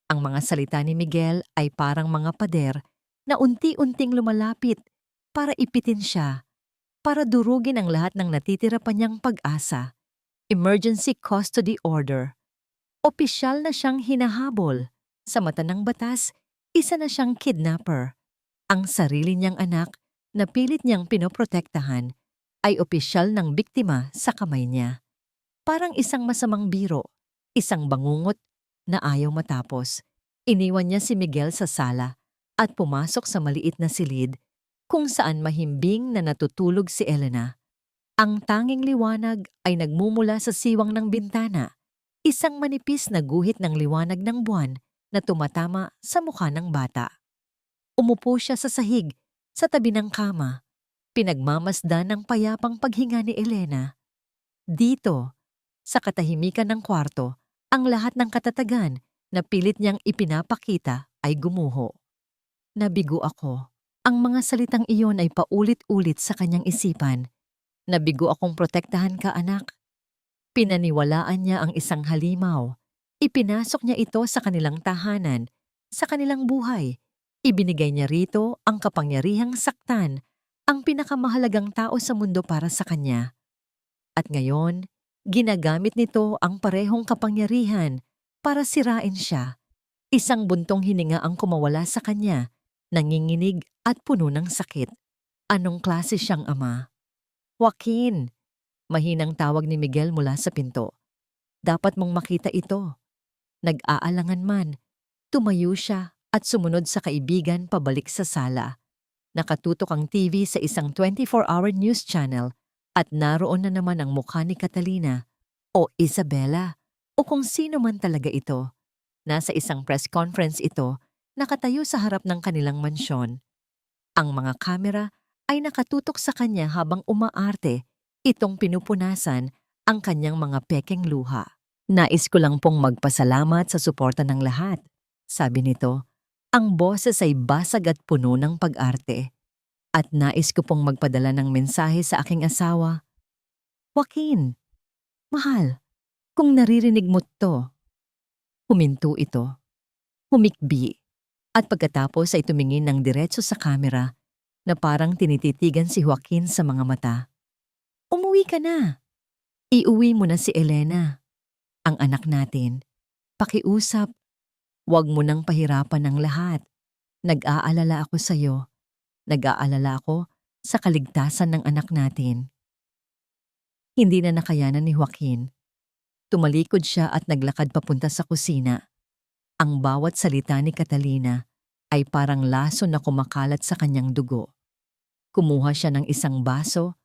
Ang mga salita ni Miguel ay parang mga pader na unti-unting lumalapit para ipitin siya, para durugin ang lahat ng natitira pa niyang pag-asa. Emergency custody order. Opisyal na siyang hinahabol. Sa mata ng batas, isa na siyang kidnapper. Ang sarili niyang anak na pilit niyang pinoprotektahan ay opisyal ng biktima sa kamay niya. Parang isang masamang biro, isang bangungot na ayaw matapos. Iniwan niya si Miguel sa sala at pumasok sa maliit na silid kung saan mahimbing na natutulog si Elena. Ang tanging liwanag ay nagmumula sa siwang ng bintana. Isang manipis na guhit ng liwanag ng buwan na tumatama sa mukha ng bata. Umupo siya sa sahig, sa tabi ng kama. Pinagmamasdan ng payapang paghinga ni Elena. Dito, sa katahimikan ng kwarto, ang lahat ng katatagan na pilit niyang ipinapakita ay gumuho. Nabigo ako. Ang mga salitang iyon ay paulit-ulit sa kanyang isipan. Nabigo akong protektahan ka, anak. Pinaniwalaan niya ang isang halimaw. Ipinasok niya ito sa kanilang tahanan, sa kanilang buhay. Ibinigay niya rito ang kapangyarihang saktan, ang pinakamahalagang tao sa mundo para sa kanya. At ngayon, ginagamit nito ang parehong kapangyarihan para sirain siya. Isang buntong hininga ang kumawala sa kanya, nanginginig at puno ng sakit. Anong klase siyang ama? Joaquin! Mahinang tawag ni Miguel mula sa pinto. Dapat mong makita ito. Nag-aalangan man, tumayo siya at sumunod sa kaibigan pabalik sa sala. Nakatutok ang TV sa isang 24-hour news channel at naroon na naman ang mukha ni Catalina o Isabela o kung sino man talaga ito. Nasa isang press conference ito, nakatayo sa harap ng kanilang mansyon. Ang mga kamera ay nakatutok sa kanya habang umaarte. Itong pinupunasan ang kanyang mga pekeng luha. Nais ko lang pong magpasalamat sa suporta ng lahat, sabi nito. Ang boses ay basag at puno ng pag-arte. At nais ko pong magpadala ng mensahe sa aking asawa. Joaquin, mahal, Kung naririnig mo to, huminto ito, humikbi, at pagkatapos ay tumingin ng diretso sa kamera na parang tinititigan si Joaquin sa mga mata. Umuwi ka na. Iuwi mo na si Elena, ang anak natin. Pakiusap, huwag mo nang pahirapan ng lahat. Nag-aalala ako sa'yo. Nag-aalala ako sa kaligtasan ng anak natin. Hindi na nakayanan ni Joaquin. Tumalikod siya at naglakad papunta sa kusina. Ang bawat salita ni Catalina ay parang laso na kumakalat sa kanyang dugo. Kumuha siya ng isang baso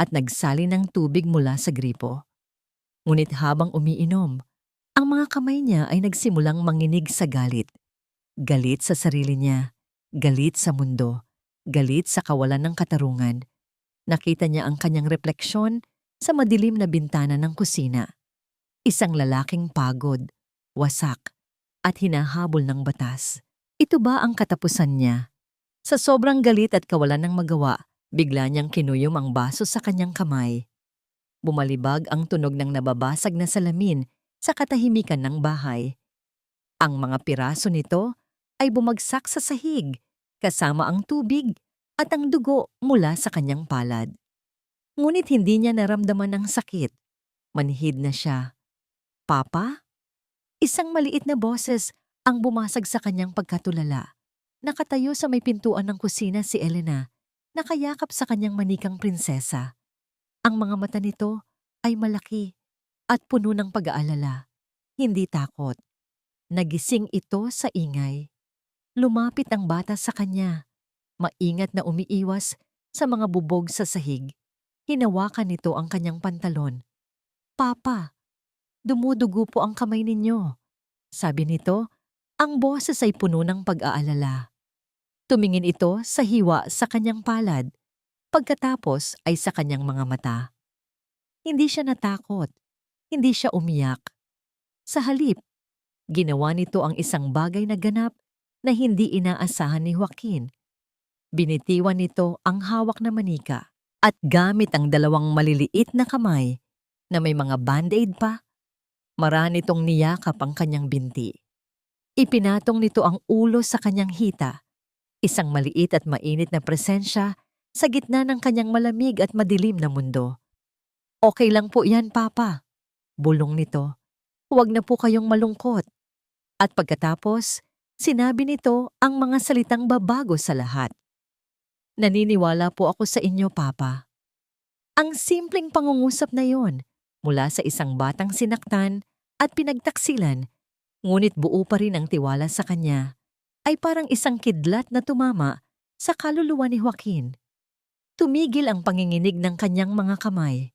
at nagsali ng tubig mula sa gripo. Ngunit habang umiinom, ang mga kamay niya ay nagsimulang manginig sa galit. Galit sa sarili niya, galit sa mundo, galit sa kawalan ng katarungan. Nakita niya ang kanyang refleksyon sa madilim na bintana ng kusina. Isang lalaking pagod, wasak, at hinahabol ng batas. Ito ba ang katapusan niya? Sa sobrang galit at kawalan ng magawa, bigla niyang kinuyom ang baso sa kanyang kamay. Bumalibag ang tunog ng nababasag na salamin sa katahimikan ng bahay. Ang mga piraso nito ay bumagsak sa sahig, kasama ang tubig at ang dugo mula sa kanyang palad. Ngunit hindi niya naramdaman ang sakit. Manhid na siya. Papa? Isang maliit na boses ang bumasag sa kanyang pagkatulala. Nakatayo sa may pintuan ng kusina si Elena, nakayakap sa kanyang manikang prinsesa. Ang mga mata nito ay malaki at puno ng pag-aalala, hindi takot. Nagising ito sa ingay. Lumapit ang bata sa kanya, maingat na umiiwas sa mga bubog sa sahig. Hinawakan nito ang kanyang pantalon. Papa, dumudugo po ang kamay ninyo. Sabi nito, ang boses ay puno ng pag-aalala. Tumingin ito sa hiwa sa kanyang palad, pagkatapos ay sa kanyang mga mata. Hindi siya natakot, hindi siya umiyak. Sa halip, ginawa nito ang isang bagay na ganap na hindi inaasahan ni Joaquin. Binitiwan nito ang hawak na manika at gamit ang dalawang maliliit na kamay na may mga band-aid pa, marami nitong niyakap ang kanyang binti. Ipinatong nito ang ulo sa kanyang hita, isang maliit at mainit na presensya sa gitna ng kanyang malamig at madilim na mundo. Okay lang po yan, Papa. Bulong nito. Huwag na po kayong malungkot. At pagkatapos, sinabi nito ang mga salitang babago sa lahat. Naniniwala po ako sa inyo, Papa. Ang simpleng pangungusap na yon, mula sa isang batang sinaktan at pinagtaksilan, ngunit buo pa rin ang tiwala sa kanya, ay parang isang kidlat na tumama sa kaluluwa ni Joaquin. Tumigil ang panginginig ng kanyang mga kamay.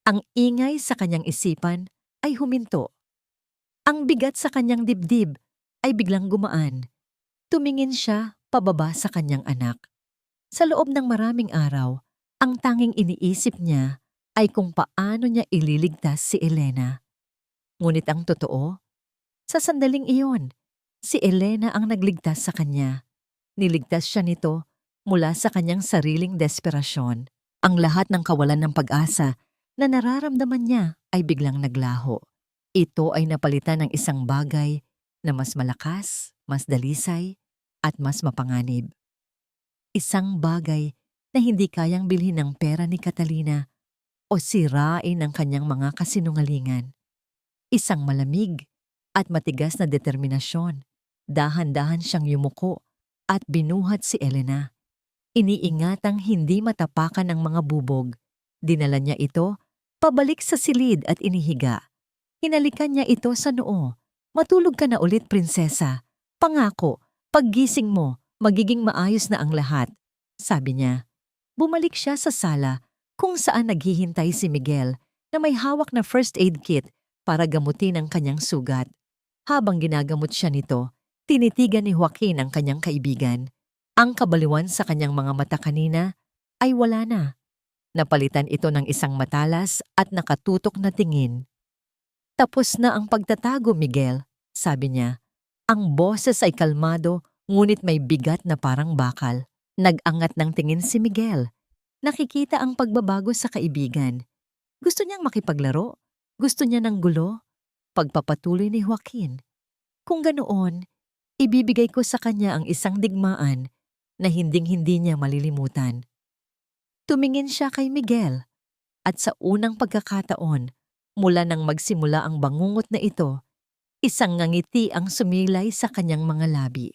Ang ingay sa kanyang isipan ay huminto. Ang bigat sa kanyang dibdib ay biglang gumaan. Tumingin siya pababa sa kanyang anak. Sa loob ng maraming araw, ang tanging iniisip niya ay kung paano niya ililigtas si Elena. Ngunit ang totoo, sa sandaling iyon, si Elena ang nagligtas sa kanya. Niligtas siya nito mula sa kanyang sariling desperasyon. Ang lahat ng kawalan ng pag-asa na nararamdaman niya ay biglang naglaho. Ito ay napalitan ng isang bagay na mas malakas, mas dalisay, at mas mapanganib. Isang bagay na hindi kayang bilhin ng pera ni Catalina o sirain ng kanyang mga kasinungalingan. Isang malamig at matigas na determinasyon. Dahan-dahan siyang yumuko at binuhat si Elena. Iniingatang hindi matapakan ng mga bubog. Dinala niya ito pabalik sa silid at inihiga. Hinalikan niya ito sa noo. Matulog ka na ulit, prinsesa. Pangako, paggising mo, magiging maayos na ang lahat. Sabi niya. Bumalik siya sa sala kung saan naghihintay si Miguel na may hawak na first aid kit para gamutin ang kanyang sugat. Habang ginagamot siya nito, tinitigan ni Joaquin ang kanyang kaibigan. Ang kabaliwan sa kanyang mga mata kanina ay wala na. Napalitan ito ng isang matalas at nakatutok na tingin. Tapos na ang pagtatago, Miguel, sabi niya. Ang boses ay kalmado ngunit may bigat na parang bakal. Nag-angat ng tingin si Miguel. Nakikita ang pagbabago sa kaibigan. Gusto niyang makipaglaro, Gusto niya ng gulo, pagpapatuloy ni Joaquin. Kung ganoon, ibibigay ko sa kanya ang isang digmaan na hinding-hindi niya malilimutan. Tumingin siya kay Miguel at sa unang pagkakataon, mula nang magsimula ang bangungot na ito, isang ngangiti ang sumilay sa kanyang mga labi.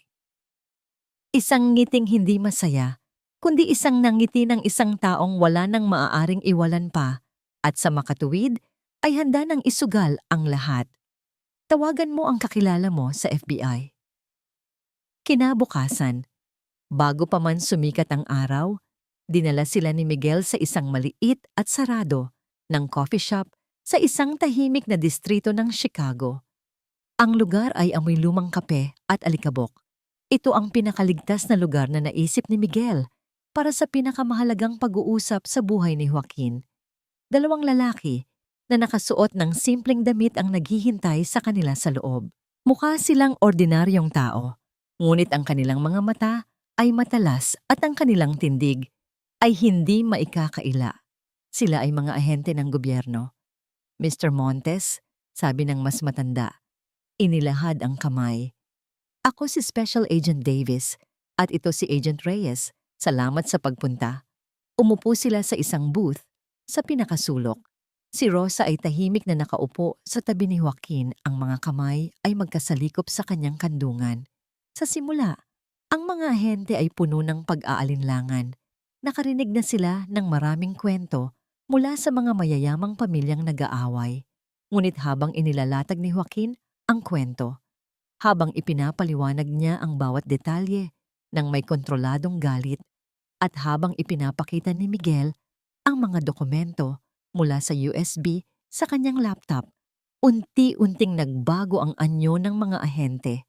Isang ngiting hindi masaya, kundi isang nangiti ng isang taong wala nang maaaring iwalan pa at sa makatuwid ay handa nang isugal ang lahat. Tawagan mo ang kakilala mo sa FBI. Kinabukasan, bago pa man sumikat ang araw, dinala sila ni Miguel sa isang maliit at sarado ng coffee shop sa isang tahimik na distrito ng Chicago. Ang lugar ay amoy lumang kape at alikabok. Ito ang pinakaligtas na lugar na naisip ni Miguel para sa pinakamahalagang pag-uusap sa buhay ni Joaquin. Dalawang lalaki na nakasuot ng simpleng damit ang naghihintay sa kanila sa loob. Mukha silang ordinaryong tao, ngunit ang kanilang mga mata ay matalas at ang kanilang tindig ay hindi maikakaila. Sila ay mga ahente ng gobyerno. Mr. Montes, sabi ng mas matanda, inilahad ang kamay. Ako si Special Agent Davis at ito si Agent Reyes. Salamat sa pagpunta. Umupo sila sa isang booth sa pinakasulok. Si Rosa ay tahimik na nakaupo sa tabi ni Joaquin. Ang mga kamay ay magkasalikop sa kanyang kandungan. Sa simula, ang mga ahente ay puno ng pag-aalinlangan. Nakarinig na sila ng maraming kwento mula sa mga mayayamang pamilyang nag-aaway. Ngunit habang inilalatag ni Joaquin ang kwento, habang ipinapaliwanag niya ang bawat detalye ng may kontroladong galit at habang ipinapakita ni Miguel ang mga dokumento mula sa USB sa kanyang laptop, unti-unting nagbago ang anyo ng mga ahente.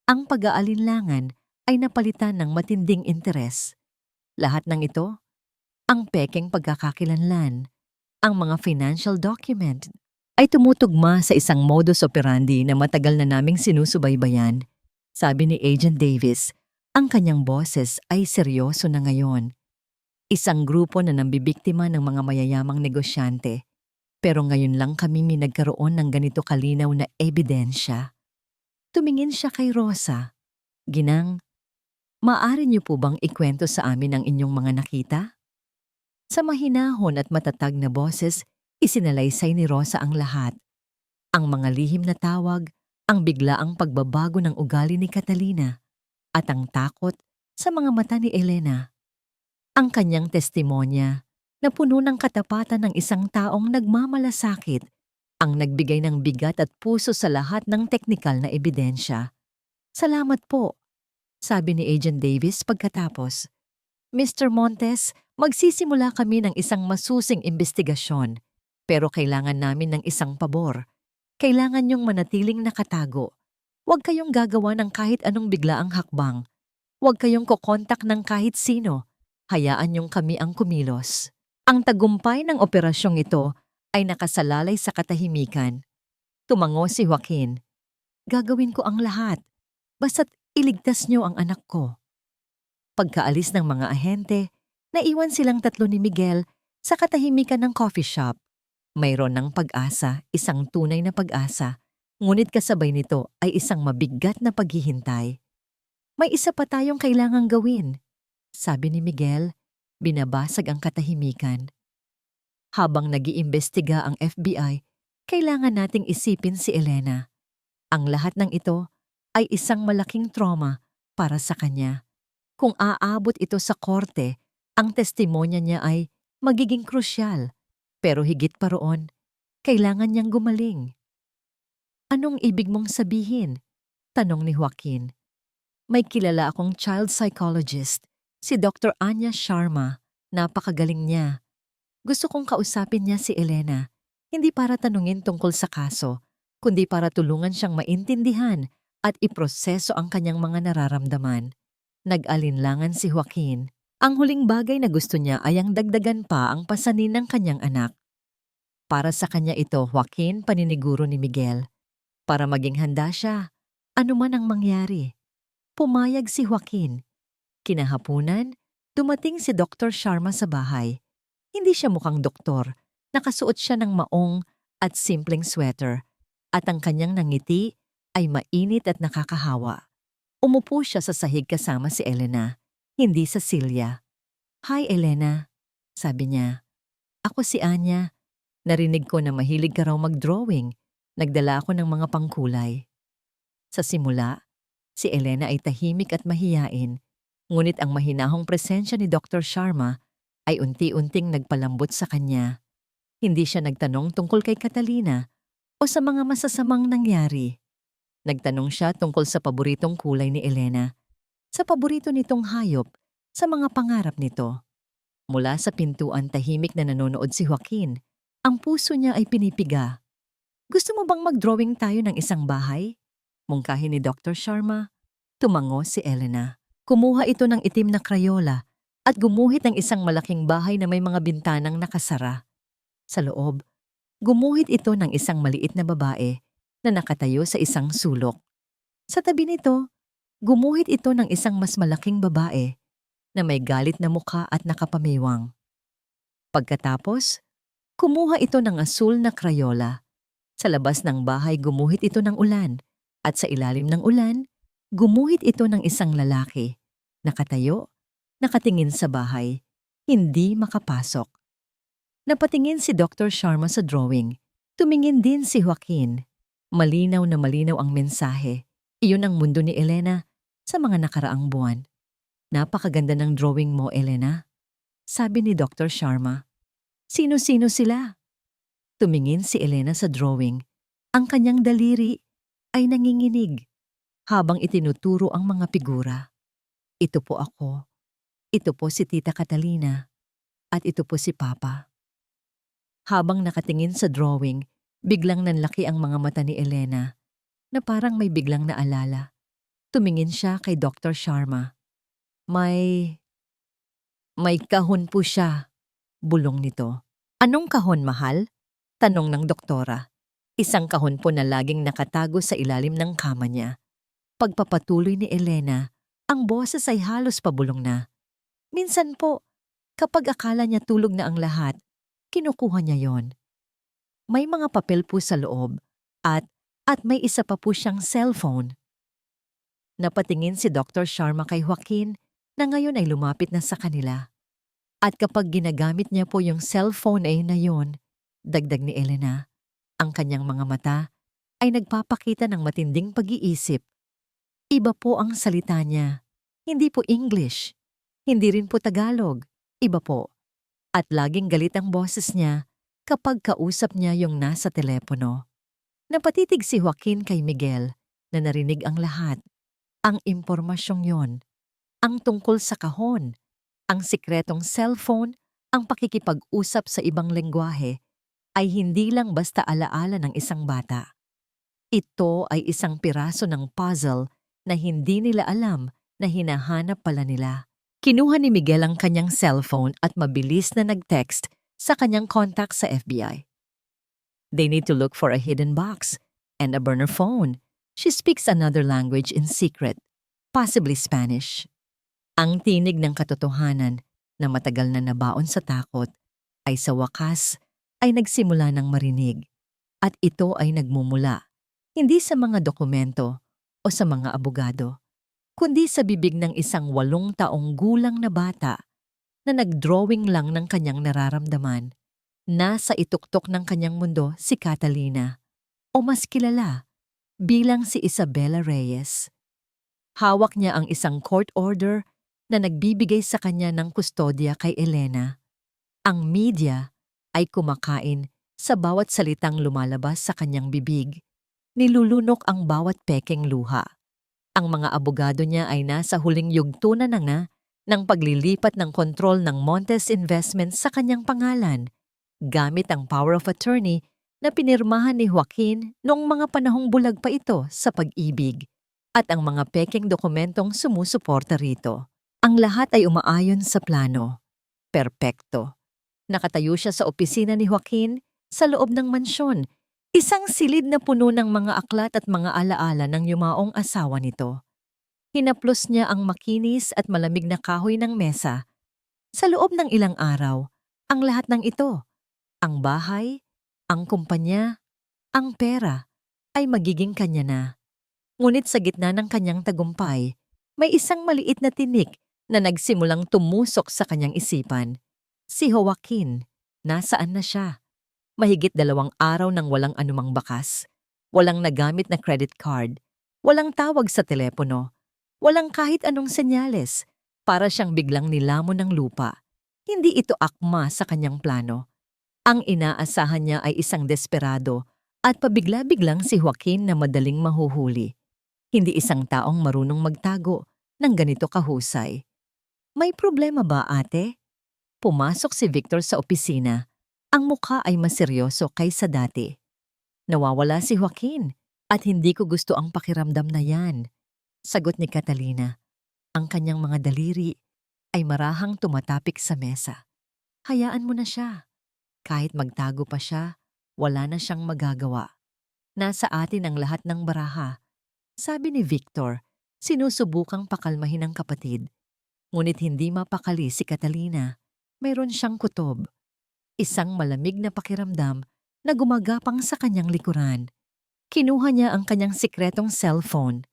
Ang pag-aalinlangan ay napalitan ng matinding interes. Lahat ng ito, ang pekeng pagkakakilanlan, ang mga financial document, ay tumutugma sa isang modus operandi na matagal na naming sinusubaybayan. Sabi ni Agent Davis, ang kanyang boses ay seryoso na ngayon. Isang grupo na nambibiktima ng mga mayayamang negosyante. Pero ngayon lang kami may nagkaroon ng ganito kalinaw na ebidensya. Tumingin siya kay Rosa. Ginang, maaari niyo po bang ikwento sa amin ang inyong mga nakita? Sa mahinahon at matatag na boses, isinalaysay ni Rosa ang lahat. Ang mga lihim na tawag, ang biglaang pagbabago ng ugali ni Catalina, at ang takot sa mga mata ni Elena. Ang kanyang testimonya na puno ng katapatan ng isang taong nagmamalasakit ang nagbigay ng bigat at puso sa lahat ng teknikal na ebidensya. Salamat po, sabi ni Agent Davis pagkatapos. Mr. Montes, magsisimula kami ng isang masusing investigasyon. Pero kailangan namin ng isang pabor. Kailangan niyong manatiling nakatago. Huwag kayong gagawa ng kahit anong biglaang hakbang. Huwag kayong kokontak ng kahit sino. Hayaan niyong kami ang kumilos. Ang tagumpay ng operasyong ito ay nakasalalay sa katahimikan. Tumango si Joaquin. Gagawin ko ang lahat. Basta't iligtas niyo ang anak ko. Pagkaalis ng mga ahente, naiwan silang tatlo ni Miguel sa katahimikan ng coffee shop. Mayroon ng pag-asa, isang tunay na pag-asa, ngunit kasabay nito ay isang mabigat na paghihintay. May isa pa tayong kailangang gawin, sabi ni Miguel, binabasag ang katahimikan. Habang nag-iimbestiga ang FBI, kailangan nating isipin si Elena. Ang lahat ng ito ay isang malaking trauma para sa kanya. Kung aabot ito sa korte, ang testimonya niya ay magiging krusyal. Pero higit pa roon, kailangan niyang gumaling. Anong ibig mong sabihin? Tanong ni Joaquin. May kilala akong child psychologist, si Dr. Anya Sharma. Napakagaling niya. Gusto kong kausapin niya si Elena, hindi para tanungin tungkol sa kaso, kundi para tulungan siyang maintindihan at iproseso ang kanyang mga nararamdaman. Nag-alinlangan si Joaquin. Ang huling bagay na gusto niya ay ang dagdagan pa ang pasanin ng kanyang anak. Para sa kanya ito, Joaquin, paniniguro ni Miguel. Para maging handa siya, anuman ang mangyari. Pumayag si Joaquin. Kinahapunan, dumating si Dr. Sharma sa bahay. Hindi siya mukhang doktor. Nakasuot siya ng maong at simpleng sweater, at ang kanyang nangiti ay mainit at nakakahawa. Umupo siya sa sahig kasama si Elena, hindi sa Celia. "Hi, Elena," sabi niya. "Ako si Anya. Narinig ko na mahilig ka raw mag-drawing. Nagdala ako ng mga pangkulay." Sa simula, si Elena ay tahimik at mahiyain, ngunit ang mahinahong presensya ni Dr. Sharma ay unti-unting nagpalambot sa kanya. Hindi siya nagtanong tungkol kay Catalina o sa mga masasamang nangyari. Nagtanong siya tungkol sa paboritong kulay ni Elena, sa paborito nitong hayop, sa mga pangarap nito. Mula sa pintuan tahimik na nanonood si Joaquin, ang puso niya ay pinipiga. "Gusto mo bang mag-drawing tayo ng isang bahay?" Mungkahi ni Dr. Sharma. Tumango si Elena. Kumuha ito ng itim na Crayola at gumuhit ng isang malaking bahay na may mga bintanang nakasara. Sa loob, gumuhit ito ng isang maliit na babae na nakatayo sa isang sulok. Sa tabi nito, gumuhit ito ng isang mas malaking babae na may galit na mukha at nakapamiwang. Pagkatapos, kumuha ito ng asul na Crayola. Sa labas ng bahay gumuhit ito ng ulan at sa ilalim ng ulan, gumuhit ito ng isang lalaki. Nakatayo, nakatingin sa bahay, hindi makapasok. Napatingin si Dr. Sharma sa drawing. Tumingin din si Joaquin. Malinaw na malinaw ang mensahe. Iyon ang mundo ni Elena sa mga nakaraang buwan. "Napakaganda ng drawing mo, Elena," sabi ni Dr. Sharma. "Sino-sino sila?" Tumingin si Elena sa drawing. Ang kanyang daliri ay nanginginig habang itinuturo ang mga figura. "Ito po ako. Ito po si Tita Catalina. At ito po si Papa." Habang nakatingin sa drawing, biglang nanlaki ang mga mata ni Elena na parang may biglang naalala. Tumingin siya kay Dr. Sharma. May kahon po siya," bulong nito. "Anong kahon, mahal?" tanong ng doktora. "Isang kahon po na laging nakatago sa ilalim ng kama niya." Pagpapatuloy ni Elena, ang boses ay halos pabulong na. "Minsan po, kapag akala niya tulog na ang lahat, kinukuha niya yon. May mga papel po sa loob at may isa pa po siyang cellphone." Napatingin si Dr. Sharma kay Joaquin na ngayon ay lumapit na sa kanila. "At kapag ginagamit niya po yung cellphone na yon," dagdag ni Elena, "ang kanyang mga mata ay nagpapakita ng matinding pag-iisip. Iba po ang salita niya. Hindi po English. Hindi rin po Tagalog. Iba po. At laging galit ang boses niya kapag kausap niya yung nasa telepono." Napatitig si Joaquin kay Miguel na narinig ang lahat. Ang impormasyong yon, ang tungkol sa kahon, ang sikretong cellphone, ang pakikipag-usap sa ibang lengguwahe, ay hindi lang basta alaala ng isang bata. Ito ay isang piraso ng puzzle na hindi nila alam na hinahanap pala nila. Kinuha ni Miguel ang kanyang cellphone at mabilis na nag-text sa kanyang contact sa FBI. They need to look for a hidden box and a burner phone. She speaks another language in secret, possibly Spanish. Ang tinig ng katotohanan na matagal na nabaon sa takot ay sa wakas ay nagsimula ng marinig. At ito ay nagmumula, hindi sa mga dokumento o sa mga abogado, kundi sa bibig ng isang 8 taong gulang na bata na nag-drawing lang ng kanyang nararamdaman. Nasa ituktok ng kanyang mundo si Catalina, o mas kilala bilang si Isabella Reyes. Hawak niya ang isang court order na nagbibigay sa kanya ng kustodya kay Elena. Ang media ay kumakain sa bawat salitang lumalabas sa kanyang bibig. Nilulunok ang bawat pekeng luha. Ang mga abogado niya ay nasa huling yugto na ng paglilipat ng kontrol ng Montes Investments sa kanyang pangalan, gamit ang power of attorney na pinirmahan ni Joaquin noong mga panahong bulag pa ito sa pag-ibig, at ang mga pekeng dokumentong sumusuporta rito. Ang lahat ay umaayon sa plano. Perpekto. Nakatayo siya sa opisina ni Joaquin sa loob ng mansyon, isang silid na puno ng mga aklat at mga alaala ng yumaong asawa nito. Hinaplos niya ang makinis at malamig na kahoy ng mesa. Sa loob ng ilang araw, ang lahat ng ito, ang bahay, ang kumpanya, ang pera, ay magiging kanya na. Ngunit sa gitna ng kanyang tagumpay, may isang maliit na tinik na nagsimulang tumusok sa kanyang isipan. Si Joaquin, nasaan na siya? Mahigit 2 araw nang walang anumang bakas, walang nagamit na credit card, walang tawag sa telepono, walang kahit anong senyales, para siyang biglang nilamon ng lupa. Hindi ito akma sa kanyang plano. Ang inaasahan niya ay isang desperado at pabigla-biglang si Joaquin na madaling mahuhuli. Hindi isang taong marunong magtago ng ganito kahusay. May problema ba, ate? Pumasok si Victor sa opisina. Ang mukha ay mas seryoso kaysa dati. Nawawala si Joaquin at hindi ko gusto ang pakiramdam na yan. Sagot ni Catalina. Ang kanyang mga daliri ay marahang tumatapik sa mesa. Hayaan mo na siya. Kahit magtago pa siya, wala na siyang magagawa. Nasa atin ang lahat ng baraha. Sabi ni Victor, sinusubukang pakalmahin ng kapatid. Ngunit hindi mapakali si Catalina. Mayroon siyang kutob. Isang malamig na pakiramdam na gumagapang sa kanyang likuran. Kinuha niya ang kanyang sikretong cellphone,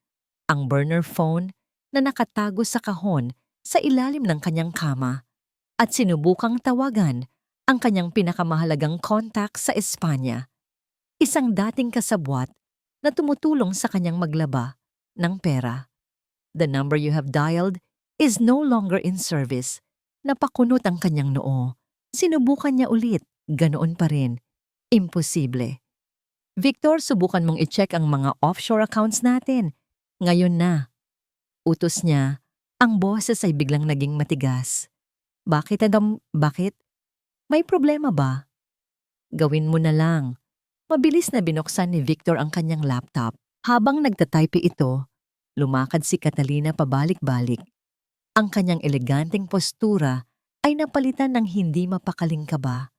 ang burner phone na nakatago sa kahon sa ilalim ng kanyang kama, at sinubukang tawagan ang kanyang pinakamahalagang contact sa Espanya. Isang dating kasabwat na tumutulong sa kanyang maglaba ng pera. The number you have dialed is no longer in service. Napakunot ang kanyang noo. Sinubukan niya ulit, ganoon pa rin. Imposible. Victor, subukan mong i-check ang mga offshore accounts natin. Ngayon na. Utos niya, ang boses ay biglang naging matigas. Bakit? May problema ba? Gawin mo na lang. Mabilis na binuksan ni Victor ang kanyang laptop. Habang nagtatype ito, lumakad si Catalina pabalik-balik. Ang kanyang eleganteng postura ay napalitan ng hindi mapakaling kaba.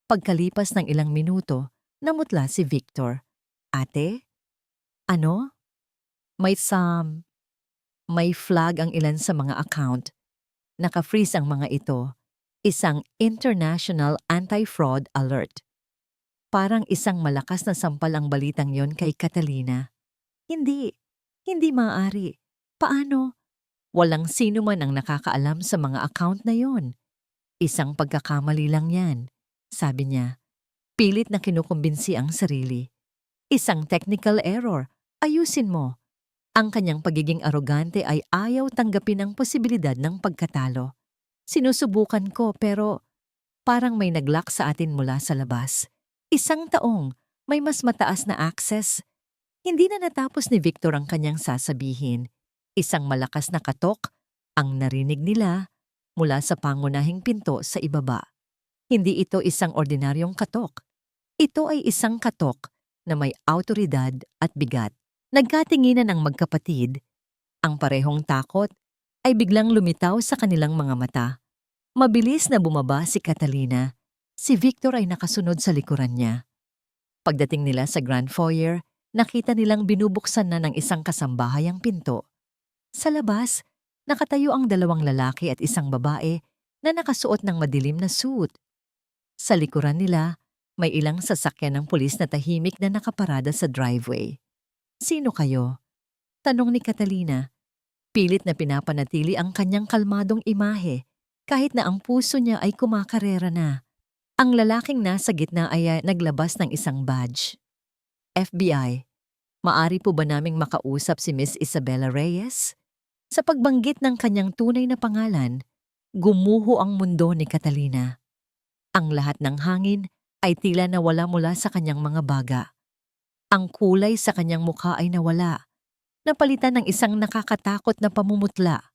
Pagkalipas ng ilang minuto, namutla si Victor. Ate? Ano? May flag ang ilan sa mga account. Naka-freeze ang mga ito. Isang international anti-fraud alert. Parang isang malakas na sampal ang balitang yon kay Catalina. Hindi maaari. Paano? Walang sino man ang nakakaalam sa mga account na yon. Isang pagkakamali lang yan, sabi niya. Pilit na kinukumbinsi ang sarili. Isang technical error. Ayusin mo. Ang kanyang pagiging arogante ay ayaw tanggapin ang posibilidad ng pagkatalo. Sinusubukan ko pero parang may naglock sa atin mula sa labas. Isang taong may mas mataas na access. Hindi na natapos ni Victor ang kanyang sasabihin. Isang malakas na katok ang narinig nila mula sa pangunahing pinto sa ibaba. Hindi ito isang ordinaryong katok. Ito ay isang katok na may awtoridad at bigat. Nagkatinginan ang magkapatid. Ang parehong takot ay biglang lumitaw sa kanilang mga mata. Mabilis na bumaba si Catalina. Si Victor ay nakasunod sa likuran niya. Pagdating nila sa Grand Foyer, nakita nilang binubuksan na ng isang kasambahay ang pinto. Sa labas, nakatayo ang 2 lalaki at isang babae na nakasuot ng madilim na suit. Sa likuran nila, may ilang sasakyan ng pulis na tahimik na nakaparada sa driveway. Sino kayo? Tanong ni Catalina. Pilit na pinapanatili ang kanyang kalmadong imahe kahit na ang puso niya ay kumakarera na. Ang lalaking nasa gitna ay naglabas ng isang badge. FBI, maari po ba naming makausap si Miss Isabella Reyes? Sa pagbanggit ng kanyang tunay na pangalan, gumuho ang mundo ni Catalina. Ang lahat ng hangin ay tila nawala mula sa kanyang mga baga. Ang kulay sa kanyang mukha ay nawala, napalitan ng isang nakakatakot na pamumutla.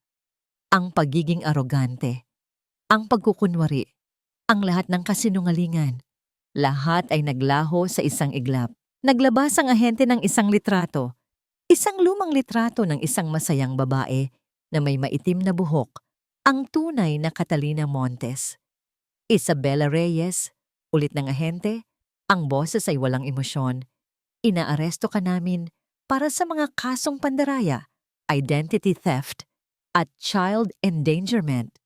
Ang pagiging arogante, ang pagkukunwari, ang lahat ng kasinungalingan. Lahat ay naglaho sa isang iglap. Naglabas ang ahente ng isang litrato. Isang lumang litrato ng isang masayang babae na may maitim na buhok. Ang tunay na Catalina Montes. Isabella Reyes, ulit ng ahente, ang boses ay walang emosyon. Inaaresto ka namin para sa mga kasong pandaraya, identity theft, at child endangerment.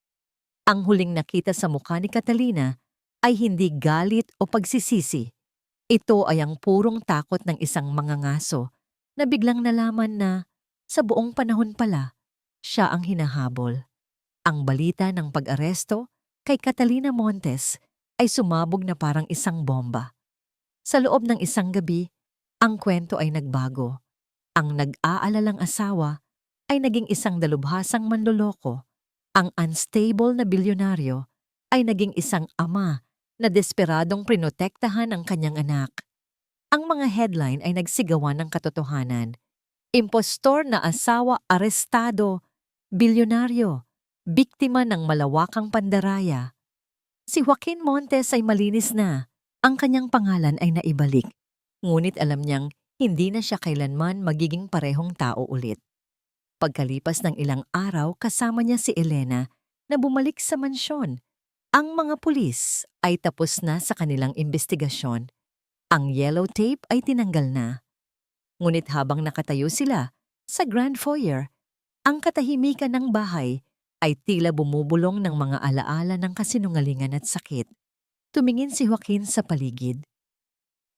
Ang huling nakita sa mukha ni Catalina ay hindi galit o pagsisisi. Ito ay ang purong takot ng isang mangangaso na biglang nalaman na sa buong panahon pala, siya ang hinahabol. Ang balita ng pag-aresto kay Catalina Montes ay sumabog na parang isang bomba. Sa loob ng isang gabi, ang kwento ay nagbago. Ang nag-aalalang asawa ay naging isang dalubhasang manloloko. Ang unstable na bilyonaryo ay naging isang ama na desperadong prinotektahan ang kanyang anak. Ang mga headline ay nagsigawan ng katotohanan. Impostor na asawa arestado, bilyonaryo, biktima ng malawakang pandaraya. Si Joaquin Montes ay malinis na. Ang kanyang pangalan ay naibalik. Ngunit alam niyang hindi na siya kailanman magiging parehong tao ulit. Pagkalipas ng ilang araw, kasama niya si Elena na bumalik sa mansyon. Ang mga pulis ay tapos na sa kanilang investigasyon. Ang yellow tape ay tinanggal na. Ngunit habang nakatayo sila sa grand foyer, ang katahimikan ng bahay ay tila bumubulong ng mga alaala ng kasinungalingan at sakit. Tumingin si Joaquin sa paligid.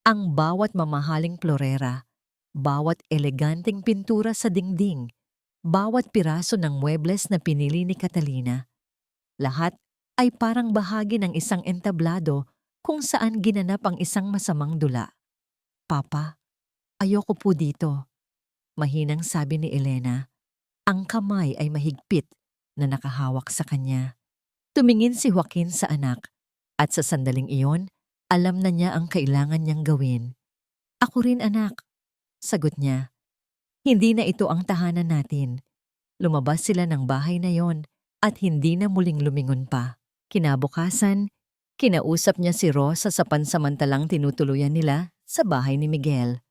Ang bawat mamahaling florera, bawat eleganteng pintura sa dingding, bawat piraso ng muebles na pinili ni Catalina, lahat ay parang bahagi ng isang entablado kung saan ginanap ang isang masamang dula. "Papa, ayoko po dito," mahinang sabi ni Elena. Ang kamay ay mahigpit na nakahawak sa kanya. Tumingin si Joaquin sa anak at sa sandaling iyon, alam na niya ang kailangan niyang gawin. "Ako rin, anak," sagot niya. Hindi na ito ang tahanan natin. Lumabas sila ng bahay na yon at hindi na muling lumingon pa. Kinabukasan, kinausap niya si Rosa sa pansamantalang tinutuluyan nila sa bahay ni Miguel.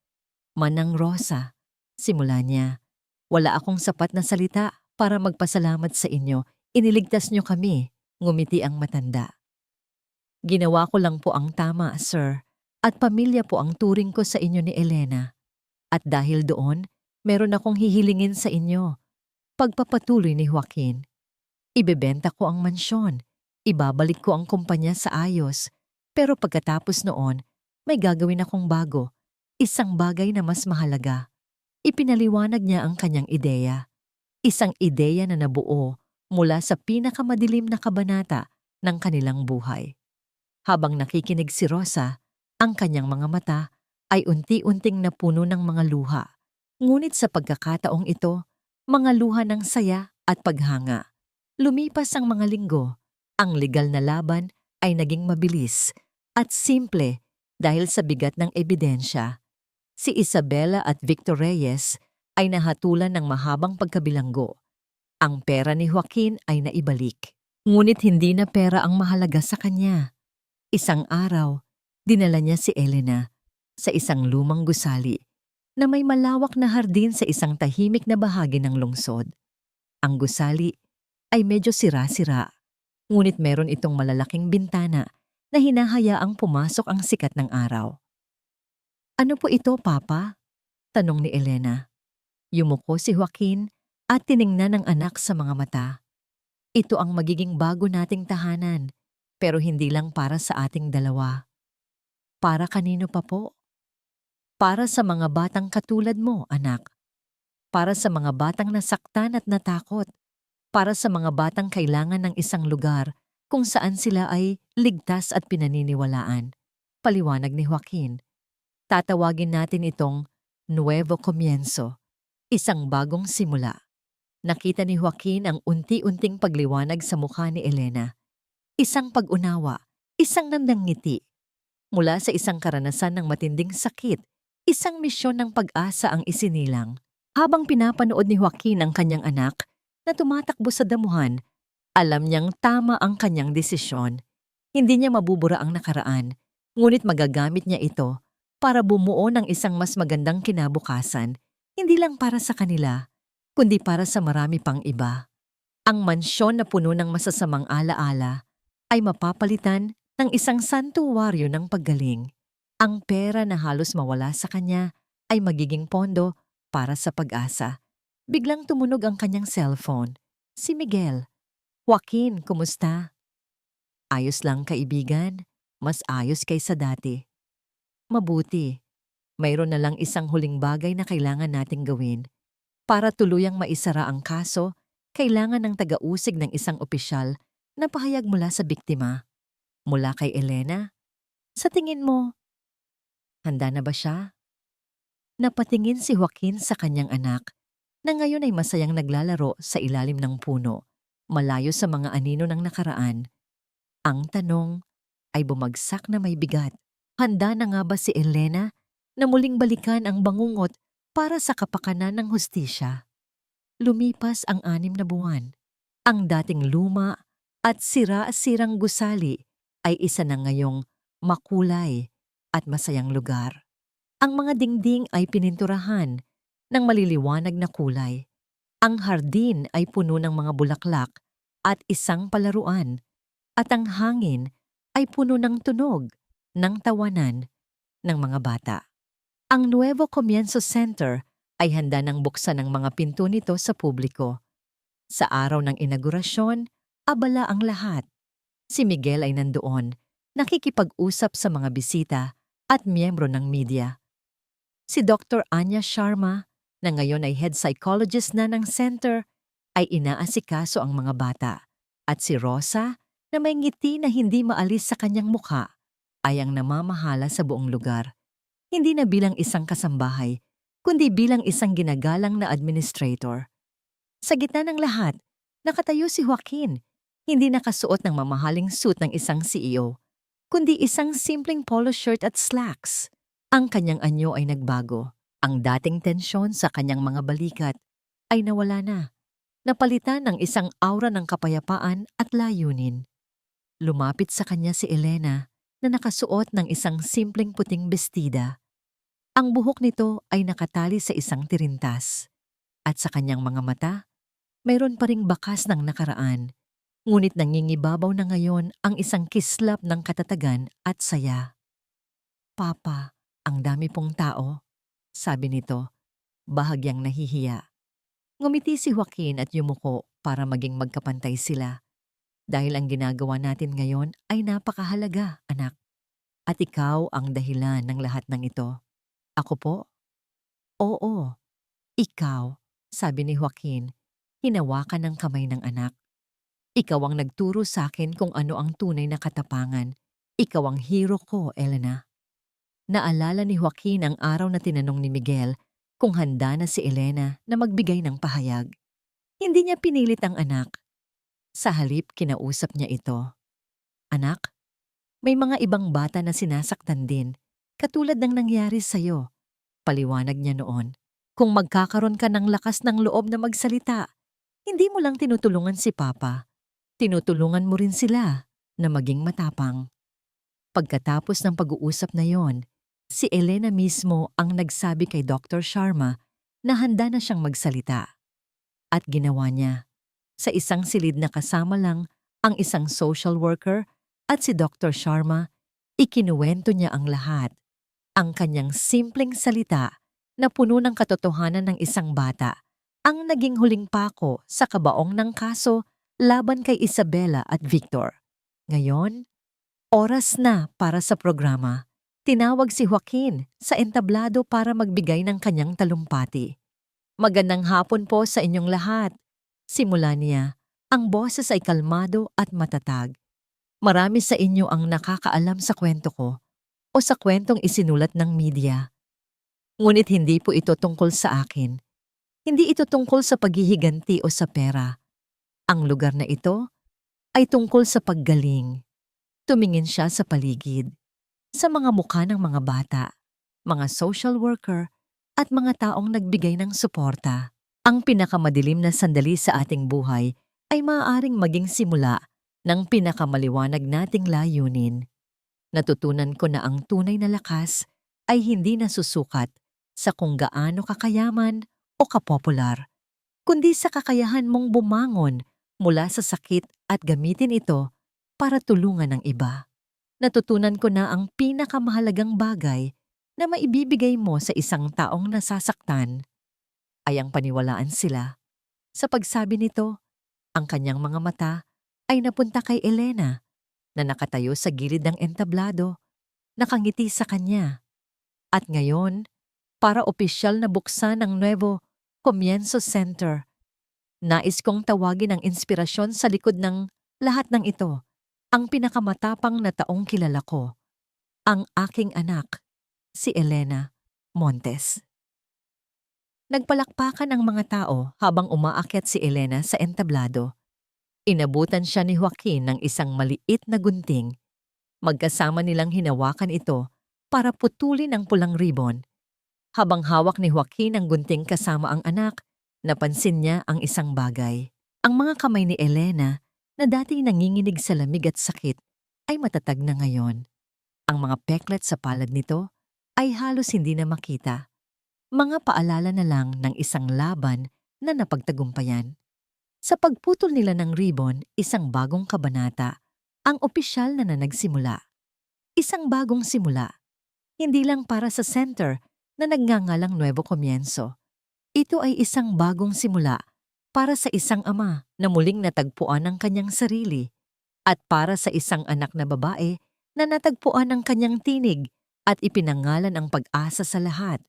"Manang Rosa," simula niya, "wala akong sapat na salita para magpasalamat sa inyo. Iniligtas niyo kami," ngumiti ang matanda. "Ginawa ko lang po ang tama, sir, at pamilya po ang turing ko sa inyo ni Elena. At dahil doon, meron akong hihilingin sa inyo." Pagpapatuloy ni Joaquin. "Ibebenta ko ang mansyon. Ibabalik ko ang kumpanya sa ayos. Pero pagkatapos noon, may gagawin akong bago. Isang bagay na mas mahalaga." Ipinaliwanag niya ang kanyang ideya. Isang ideya na nabuo mula sa pinakamadilim na kabanata ng kanilang buhay. Habang nakikinig si Rosa, ang kanyang mga mata ay unti-unting napuno ng mga luha. Ngunit sa pagkakataong ito, mga luha ng saya at paghanga. Lumipas ang mga linggo, ang legal na laban ay naging mabilis at simple dahil sa bigat ng ebidensya. Si Isabela at Victor Reyes ay nahatulan ng mahabang pagkabilanggo. Ang pera ni Joaquin ay naibalik. Ngunit hindi na pera ang mahalaga sa kanya. Isang araw, dinala niya si Elena sa isang lumang gusali na may malawak na hardin sa isang tahimik na bahagi ng lungsod. Ang gusali ay medyo sira-sira, ngunit meron itong malalaking bintana na hinahayaang pumasok ang sikat ng araw. "Ano po ito, Papa?" tanong ni Elena. Yumuko si Joaquin at tiningnan ng anak sa mga mata. "Ito ang magiging bago nating tahanan, pero hindi lang para sa ating dalawa. Para kanino pa po?" "Para sa mga batang katulad mo, anak. Para sa mga batang nasaktan at natakot. Para sa mga batang kailangan ng isang lugar kung saan sila ay ligtas at pinaniniwalaan," paliwanag ni Joaquin. "Tatawagin natin itong Nuevo Comienzo, isang bagong simula." Nakita ni Joaquin ang unti-unting pagliwanag sa mukha ni Elena. Isang pag-unawa, isang nandangiti. Mula sa isang karanasan ng matinding sakit, isang misyon ng pag-asa ang isinilang. Habang pinapanood ni Joaquin ang kanyang anak na tumatakbo sa damuhan, alam niyang tama ang kanyang desisyon. Hindi niya mabubura ang nakaraan, ngunit magagamit niya ito para bumuo ng isang mas magandang kinabukasan, hindi lang para sa kanila, kundi para sa marami pang iba. Ang mansyon na puno ng masasamang alaala ay mapapalitan ng isang santuwaryo ng paggaling. Ang pera na halos mawala sa kanya ay magiging pondo para sa pag-asa. Biglang tumunog ang kanyang cellphone. Si Miguel. "Joaquin, kumusta?" "Ayos lang, kaibigan. Mas ayos kaysa dati." Mabuti. Mayroon na lang isang huling bagay na kailangan nating gawin. Para tuluyang maisara ang kaso, kailangan ng taga-usig ng isang opisyal na pahayag mula sa biktima. Mula kay Elena, sa tingin mo, handa na ba siya? Napatingin si Joaquin sa kanyang anak na ngayon ay masayang naglalaro sa ilalim ng puno, malayo sa mga anino ng nakaraan. Ang tanong ay bumagsak na may bigat. Handa na nga ba si Elena na muling balikan ang bangungot para sa kapakanan ng hustisya? Lumipas ang 6 na buwan. Ang dating luma at sira-sirang gusali ay isa na ngayong makulay at masayang lugar. Ang mga dingding ay pininturahan ng maliliwanag na kulay. Ang hardin ay puno ng mga bulaklak at isang palaruan, at ang hangin ay puno ng tunog ng tawanan ng mga bata. Ang Nuevo Comienzo Center ay handa ng buksan ng mga pinto nito sa publiko. Sa araw ng inaugurasyon, abala ang lahat. Si Miguel ay nandoon, nakikipag-usap sa mga bisita at miyembro ng media. Si Dr. Anya Sharma, na ngayon ay head psychologist na ng center, ay inaasikaso ang mga bata. At si Rosa, na may ngiti na hindi maalis sa kanyang mukha, ay ang namamahala sa buong lugar. Hindi na bilang isang kasambahay, kundi bilang isang ginagalang na administrator. Sa gitna ng lahat, nakatayo si Joaquin, hindi nakasuot ng mamahaling suit ng isang CEO, kundi isang simpleng polo shirt at slacks. Ang kanyang anyo ay nagbago. Ang dating tensyon sa kanyang mga balikat ay nawala na. Napalitan ng isang aura ng kapayapaan at layunin. Lumapit sa kanya si Elena na nakasuot ng isang simpleng puting bestida. Ang buhok nito ay nakatali sa isang tirintas. At sa kanyang mga mata, mayroon pa ring bakas ng nakaraan. Ngunit nangingibabaw na ngayon ang isang kislap ng katatagan at saya. Papa, ang dami pong tao, sabi nito, bahagyang nahihiya. Ngumiti si Joaquin at yumuko para maging magkapantay sila. Dahil ang ginagawa natin ngayon ay napakahalaga, anak. At ikaw ang dahilan ng lahat ng ito. Ako po? Oo, ikaw, sabi ni Joaquin, hinawakan ng kamay ng anak. Ikaw ang nagturo sa akin kung ano ang tunay na katapangan. Ikaw ang hero ko, Elena. Naalala ni Joaquin ang araw na tinanong ni Miguel kung handa na si Elena na magbigay ng pahayag. Hindi niya pinilit ang anak. Sa halip, kinausap niya ito. Anak, may mga ibang bata na sinasaktan din, katulad ng nangyari sa'yo. Paliwanag niya noon. Kung magkakaroon ka ng lakas ng loob na magsalita, hindi mo lang tinutulungan si Papa, tinutulungan mo rin sila na maging matapang. Pagkatapos ng pag-uusap na yon, si Elena mismo ang nagsabi kay Dr. Sharma na handa na siyang magsalita. At ginawa niya. Sa isang silid na kasama lang ang isang social worker at si Dr. Sharma, ikinuwento niya ang lahat. Ang kanyang simpleng salita na puno ng katotohanan ng isang bata ang naging huling pako sa kabaong ng kaso laban kay Isabela at Victor. Ngayon, oras na para sa programa. Tinawag si Joaquin sa entablado para magbigay ng kanyang talumpati. Magandang hapon po sa inyong lahat. Simula niya, ang boses ay kalmado at matatag. Marami sa inyo ang nakakaalam sa kwento ko o sa kwentong isinulat ng media. Ngunit hindi po ito tungkol sa akin. Hindi ito tungkol sa paghihiganti o sa pera. Ang lugar na ito ay tungkol sa paggaling. Tumingin siya sa paligid, sa mga mukha ng mga bata, mga social worker, at mga taong nagbigay ng suporta. Ang pinakamadilim na sandali sa ating buhay ay maaaring maging simula ng pinakamaliwanag nating layunin. Natutunan ko na ang tunay na lakas ay hindi nasusukat sa kung gaano kakayaman o kapopular, kundi sa kakayahan mong bumangon mula sa sakit at gamitin ito para tulungan ang iba. Natutunan ko na ang pinakamahalagang bagay na maibibigay mo sa isang taong nasasaktan ay ang paniwalaan sila. Sa pagsabi nito, ang kanyang mga mata ay napunta kay Elena na nakatayo sa gilid ng entablado, nakangiti sa kanya. At ngayon, para opisyal na buksan ang Nuevo Comienzo Center, nais kong tawagin ang inspirasyon sa likod ng lahat ng ito, ang pinakamatapang na taong kilala ko, ang aking anak, si Elena Montes. Nagpalakpakan ang mga tao habang umaakyat si Elena sa entablado. Inabutan siya ni Joaquin ng isang maliit na gunting. Magkasama nilang hinawakan ito para putulin ang pulang ribbon. Habang hawak ni Joaquin ang gunting kasama ang anak, napansin niya ang isang bagay. Ang mga kamay ni Elena na dati nanginginig sa lamig at sakit ay matatag na ngayon. Ang mga peklet sa palad nito ay halos hindi na makita. Mga paalala na lang ng isang laban na napagtagumpayan. Sa pagputol nila ng ribbon, isang bagong kabanata, ang opisyal na nagsimula. Isang bagong simula, hindi lang para sa center na nagngangalang Nuevo Comienzo. Ito ay isang bagong simula para sa isang ama na muling natagpuan ang kanyang sarili at para sa isang anak na babae na natagpuan ang kanyang tinig at ipinangalan ang pag-asa sa lahat.